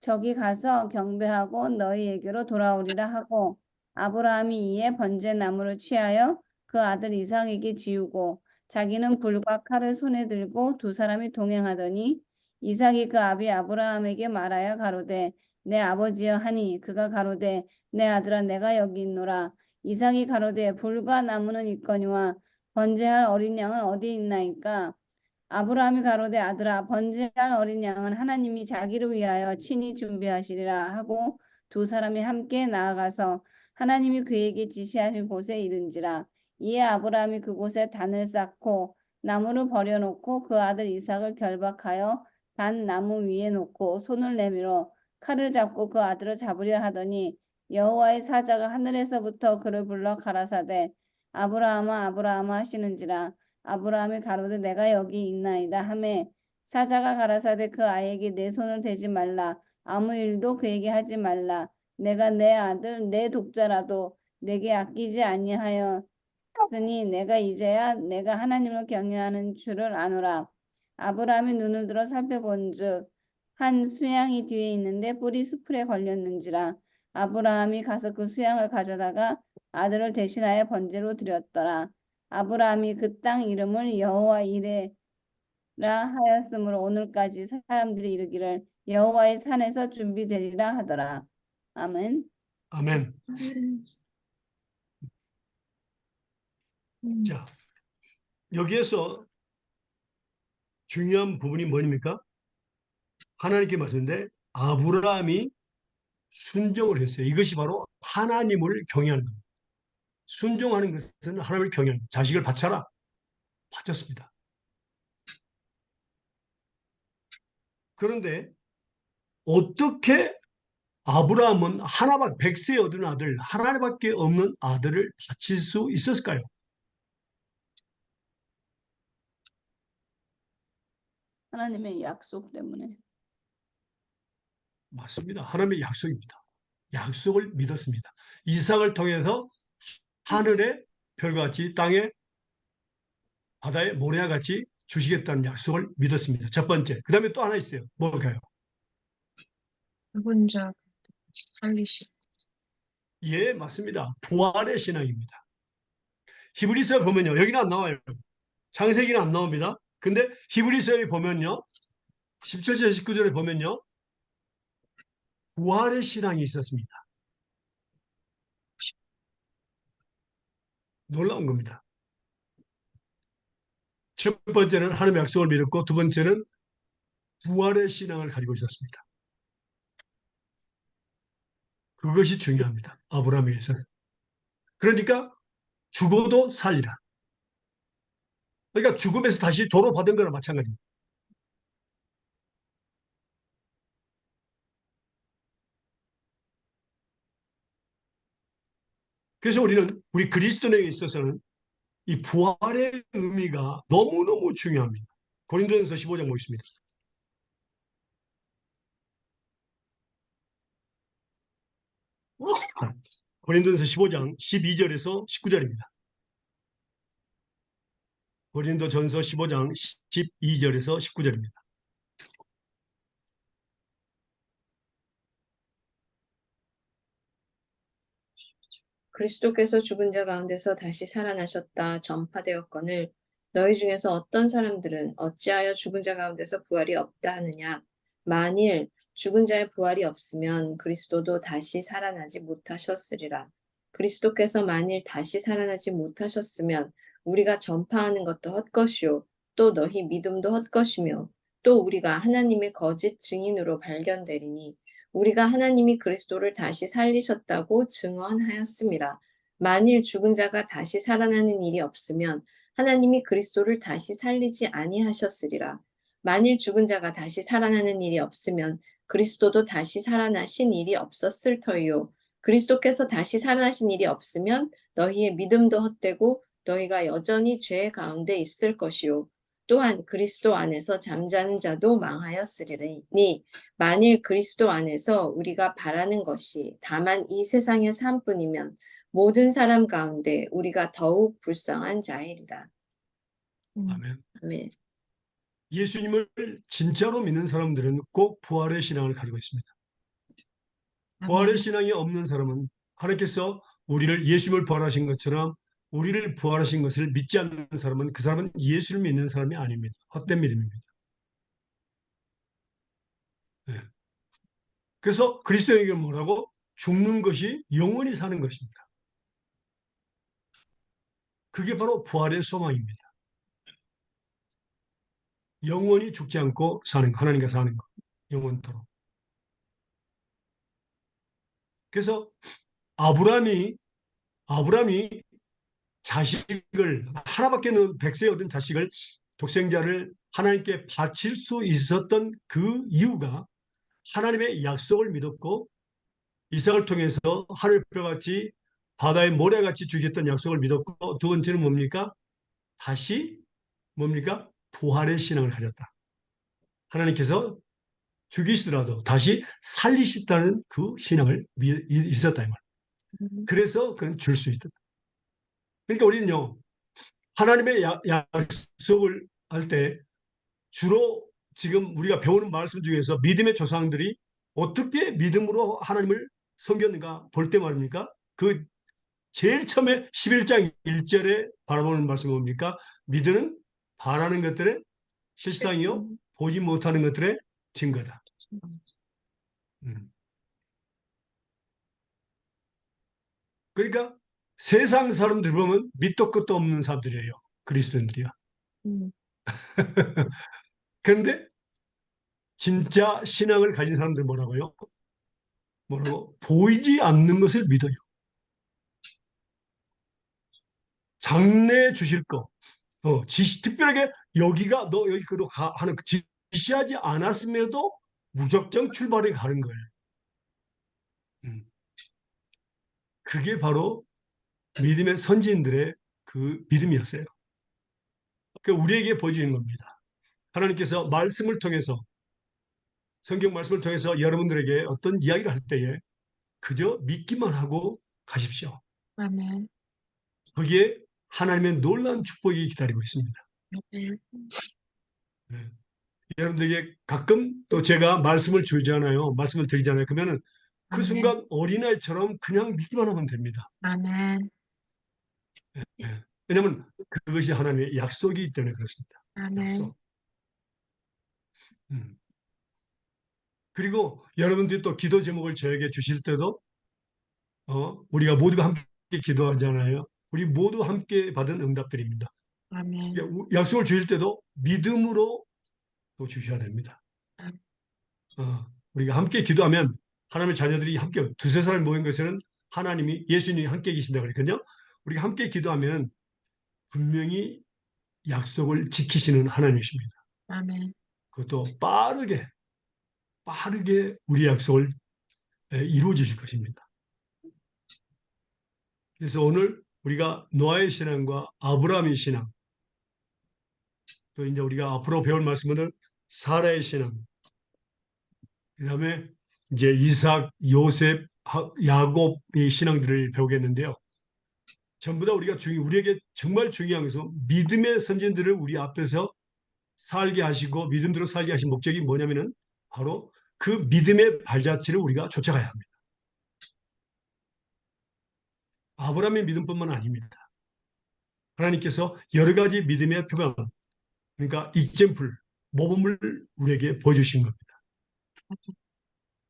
Speaker 4: 저기 가서 경배하고 너희에게로 돌아오리라 하고 아브라함이 이에 번제 나무를 취하여 그 아들 이삭에게 지우고 자기는 불과 칼을 손에 들고 두 사람이 동행하더니 이삭이 그 아비 아브라함에게 말하여 가로되 내 아버지여 하니 그가 가로되 내 아들아 내가 여기 있노라. 이삭이 가로되 불과 나무는 있거니와 번제할 어린 양은 어디 있나이까. 아브라함이 가로되 아들아 번제할 어린 양은 하나님이 자기를 위하여 친히 준비하시리라 하고 두 사람이 함께 나아가서 하나님이 그에게 지시하신 곳에 이른지라. 이에 아브라함이 그곳에 단을 쌓고 나무를 버려놓고 그 아들 이삭을 결박하여 단 나무 위에 놓고 손을 내밀어 칼을 잡고 그 아들을 잡으려 하더니 여호와의 사자가 하늘에서부터 그를 불러 가라사대 아브라함아 아브라함아 하시는지라. 아브라함이 가로되 내가 여기 있나이다 하매 사자가 가라사대 그 아이에게 내 손을 대지 말라. 아무 일도 그에게 하지 말라. 내가 내 아들 내 독자라도 내게 아끼지 아니하였으니 내가 이제야 내가 하나님을 경외하는 줄을 아노라. 아브라함이 눈을 들어 살펴본즉 한 수양이 뒤에 있는데 뿔이 수풀에 걸렸는지라. 아브라함이 가서 그 수양을 가져다가 아들을 대신하여 번제로 드렸더라. 아브라함이 그 땅 이름을 여호와 이레라 하였으므로 오늘까지 사람들이 이르기를 여호와의 산에서 준비되리라 하더라. 아멘.
Speaker 2: 아멘.
Speaker 1: 음.
Speaker 2: 자, 여기에서 중요한 부분이 뭐입니까? 하나님께 말씀인데 아브라함이 순종을 했어요. 이것이 바로 하나님을 경외하는 겁니다. 순종하는 것은 하나님을 경외하는 겁니다. 자식을 바쳐라. 바쳤습니다. 그런데 어떻게 아브라함은 하나밖에 백세 얻은 아들, 하나밖에 없는 아들을 바칠 수 있었을까요?
Speaker 4: 하나님의 약속 때문에.
Speaker 2: 맞습니다. 하나님의 약속입니다. 약속을 믿었습니다. 이삭을 통해서 하늘의 별과 같이 땅에 바다의 모래와 같이 주시겠다는 약속을 믿었습니다. 첫 번째. 그 다음에 또 하나 있어요. 뭘까요?
Speaker 1: 죽은 자 살리시.
Speaker 2: 예, 맞습니다. 부활의 신앙입니다. 히브리서에 보면요. 여기는 안 나와요. 창세기는 안 나옵니다. 근데 히브리서에 보면요. 17절, 19절에 보면요. 부활의 신앙이 있었습니다. 놀라운 겁니다. 첫 번째는 하나님의 약속을 믿었고 두 번째는 부활의 신앙을 가지고 있었습니다. 그것이 중요합니다. 아브라함에게서는. 그러니까 죽어도 살리라. 그러니까 죽음에서 다시 도로 받은 거나 마찬가지입니다. 그래서 우리 그리스도인에게 있어서는 이 부활의 의미가 너무너무 중요합니다. 고린도전서 15장 보겠습니다. 고린도전서 15장 12절에서 19절입니다. 고린도전서 15장 12절에서 19절입니다.
Speaker 3: 그리스도께서 죽은 자 가운데서 다시 살아나셨다 전파되었거늘 너희 중에서 어떤 사람들은 어찌하여 죽은 자 가운데서 부활이 없다 하느냐. 만일 죽은 자의 부활이 없으면 그리스도도 다시 살아나지 못하셨으리라. 그리스도께서 만일 다시 살아나지 못하셨으면 우리가 전파하는 것도 헛것이요 또 너희 믿음도 헛것이며 또 우리가 하나님의 거짓 증인으로 발견되리니 우리가 하나님이 그리스도를 다시 살리셨다고 증언하였음이라. 만일 죽은 자가 다시 살아나는 일이 없으면 하나님이 그리스도를 다시 살리지 아니하셨으리라. 만일 죽은 자가 다시 살아나는 일이 없으면 그리스도도 다시 살아나신 일이 없었을 터이요. 그리스도께서 다시 살아나신 일이 없으면 너희의 믿음도 헛되고 너희가 여전히 죄 가운데 있을 것이요. 또한 그리스도 안에서 잠자는 자도 망하였으리니 만일 그리스도 안에서 우리가 바라는 것이 다만 이 세상의 삶뿐이면 모든 사람 가운데 우리가 더욱 불쌍한 자이리라.
Speaker 2: 아멘.
Speaker 3: 아멘.
Speaker 2: 예수님을 진짜로 믿는 사람들은 꼭 부활의 신앙을 가지고 있습니다. 부활의 신앙이 없는 사람은 하나님께서 우리를 예수님을 부활하신 것처럼 우리를 부활하신 것을 믿지 않는 사람은 그 사람은 예수를 믿는 사람이 아닙니다. 헛된 믿음입니다. 네. 그래서 그리스도에게 뭐라고? 죽는 것이 영원히 사는 것입니다. 그게 바로 부활의 소망입니다. 영원히 죽지 않고 사는 거, 하나님과 사는 거, 영원토록. 그래서 아브라함이 자식을 하나밖에 없는 백세에 얻은 자식을 독생자를 하나님께 바칠 수 있었던 그 이유가 하나님의 약속을 믿었고 이삭을 통해서 하늘별같이 바다의 모래같이 주겠던 약속을 믿었고 두 번째는 뭡니까? 다시 뭡니까? 부활의 신앙을 가졌다. 하나님께서 죽이시더라도 다시 살리시다는 그 신앙을 있었다 이 말. 그래서 그는 줄 수 있다. 그러니까 우리는요 하나님의 약속을 할 때 주로 지금 우리가 배우는 말씀 중에서 믿음의 조상들이 어떻게 믿음으로 하나님을 섬겼는가 볼 때 말입니까? 그 제일 처음에 11장 1절에 바라보는 말씀은 뭡니까? 믿음은 바라는 것들의 실상이요 보지 못하는 것들의 증거다. 음. 그러니까 세상 사람들 보면 밑도 끝도 없는 사람들이에요. 그리스도인들이야. 그런데 진짜 신앙을 가진 사람들 뭐라고요? 뭐라고? 보이지 않는 것을 믿어요. 장래 주실 거. 특별하게 여기가 너 여기 그로 가 하는 지시하지 않았음에도 무작정 출발해 가는 거예요. 그게 바로 믿음의 선지인들의 그 믿음이었어요. 그 우리에게 보여주는 겁니다. 하나님께서 말씀을 통해서 성경 말씀을 통해서 여러분들에게 어떤 이야기를 할 때에 그저 믿기만 하고 가십시오.
Speaker 1: 아멘.
Speaker 2: 거기에 하나님의 놀라운 축복이 기다리고 있습니다.
Speaker 1: 아멘.
Speaker 2: 네. 여러분들에게 가끔 또 제가 말씀을 주잖아요. 말씀을 드리잖아요. 그러면은 그 순간 어린아이처럼 그냥 믿기만 하면 됩니다.
Speaker 1: 아멘.
Speaker 2: 네. 왜냐하면 그것이 하나님의 약속이기 때문에 그렇습니다.
Speaker 1: 아멘.
Speaker 2: 약속. 그리고 여러분들이 또 기도 제목을 저에게 주실 때도 우리가 모두가 함께 기도하잖아요. 우리 모두 함께 받은 응답들입니다.
Speaker 1: 아멘.
Speaker 2: 약속을 주실 때도 믿음으로 또 주셔야 됩니다. 우리가 함께 기도하면 하나님의 자녀들이 함께 두세 사람이 모인 것에는 하나님이 예수님이 함께 계신다고 그랬거든요. 우리가 함께 기도하면 분명히 약속을 지키시는 하나님이십니다.
Speaker 1: 아멘.
Speaker 2: 그것도 빠르게 우리 약속을 이루어 주실 것입니다. 그래서 오늘 우리가 노아의 신앙과 아브라함의 신앙, 또 이제 우리가 앞으로 배울 말씀은 사라의 신앙, 그다음에 이제 이삭, 요셉, 야곱의 신앙들을 배우겠는데요. 전부 다 우리에게 정말 중요한 것은 믿음의 선진들을 우리 앞에서 살게 하시고 믿음대로 살게 하신 목적이 뭐냐면은 바로 그 믿음의 발자취를 우리가 쫓아가야 합니다. 아브라함의 믿음뿐만 아닙니다. 하나님께서 여러 가지 믿음의 표방, 그러니까 익젬플, 모범을 우리에게 보여주신 겁니다.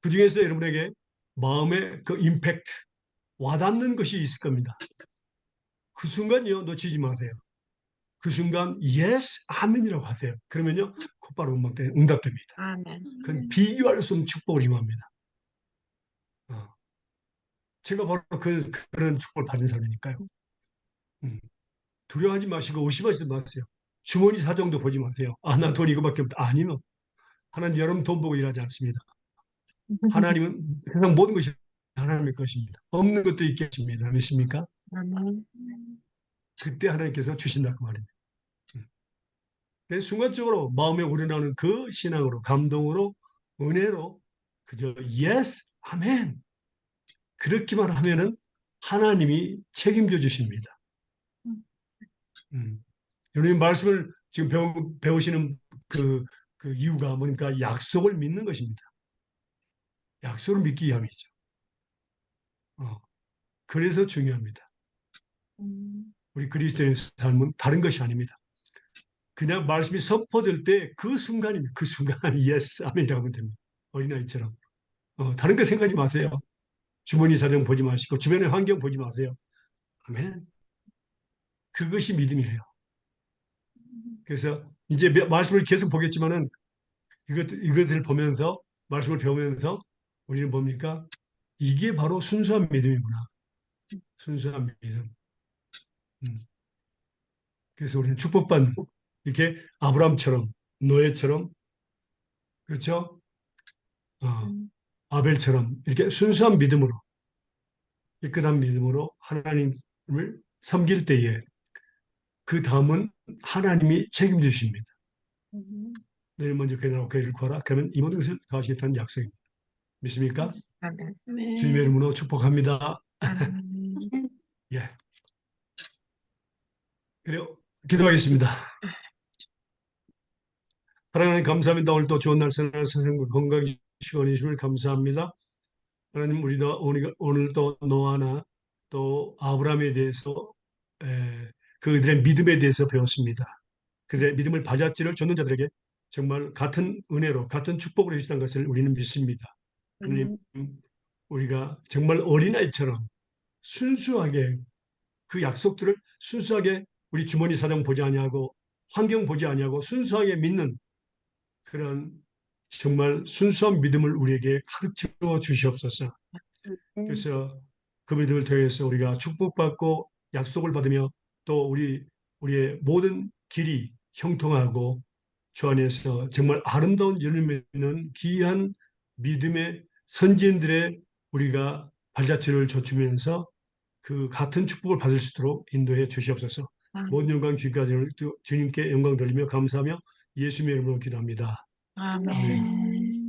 Speaker 2: 그 중에서 여러분에게 마음의 그 임팩트, 와닿는 것이 있을 겁니다. 그 순간요, 놓치지 마세요. 그 순간 yes, 아멘이라고 하세요. 그러면요, 곧바로 응답됩니다.
Speaker 1: 아멘.
Speaker 2: 그건 비교할 수 없는 축복을 임합니다. 제가 바로 그런 축복을 받은 사람이니까요. 두려워하지 마시고 의심하지 마세요. 주머니 사정도 보지 마세요. 아, 나 돈 이거밖에 없다. 아니면 하나님 여러분 돈 보고 일하지 않습니다. 하나님은 세상 모든 것이 하나님의 것입니다. 없는 것도 있겠습니다. 믿습니까?
Speaker 1: 아멘.
Speaker 2: 그때 하나님께서 주신다 그 말입니다. 그래서 순간적으로 마음에 우러나오는 그 신앙으로, 감동으로, 은혜로 그저 yes, 아멘 그렇게만 하면은 하나님이 책임져 주십니다. 여러분 말씀을 지금 배우시는 그 이유가 뭐니까 약속을 믿는 것입니다. 약속을 믿기 위함이죠. 그래서 중요합니다. 우리 그리스도인의 삶은 다른 것이 아닙니다. 그냥 말씀이 선포될 때 그 순간입니다. 그 순간 예스 아멘이라고 하면 됩니다. 어린아이처럼. 다른 거 생각하지 마세요. 주머니 사정 보지 마시고 주변의 환경 보지 마세요. 아멘. 그것이 믿음이세요. 그래서 이제 말씀을 계속 보겠지만은 이것을 보면서 말씀을 배우면서 우리는 뭡니까? 이게 바로 순수한 믿음이구나. 순수한 믿음. 그래서 우리는 축복받는 이렇게 아브라함처럼 노예처럼 그렇죠? 아벨처럼 이렇게 순수한 믿음으로 깨끗한 믿음으로 하나님을 섬길 때에 그 다음은 하나님이 책임져 주십니다. 너희 먼저 그나라와 그의를 구하라. 그러면 이 모든 것을 더하시겠다는 약속입니다. 믿습니까?
Speaker 1: 아멘.
Speaker 2: 주님의 이름으로 축복합니다.
Speaker 1: 아멘.
Speaker 2: 예. 그래요. 기도하겠습니다. 사랑하는 감사합니다. 오늘 또 좋은 날 선생님 건강 시간이 주심을 감사합니다. 하나님 오늘 또 노아나 또 아브라함에 대해서 그들의 믿음에 대해서 배웠습니다. 그들의 믿음을 받아들여 줬는 자들에게 정말 같은 은혜로 같은 축복을 해주시는 것을 우리는 믿습니다. 하나님 우리가 정말 어린아이처럼 순수하게 그 약속들을 순수하게 우리 주머니 사정 보지 아니하고 환경 보지 아니하고 순수하게 믿는 그런 정말 순수한 믿음을 우리에게 가르쳐 주시옵소서. 그래서 그 믿음을 통해서 우리가 축복받고 약속을 받으며 또 우리의 모든 길이 형통하고 주 안에서 정말 아름다운 열매를 맺는 귀한 믿음의 선진들의 우리가 발자취를 젖주면서 그 같은 축복을 받을 수 있도록 인도해 주시옵소서. 모든 영광 주님께 영광 돌리며 감사하며 예수님의 이름으로 기도합니다.
Speaker 1: 아멘.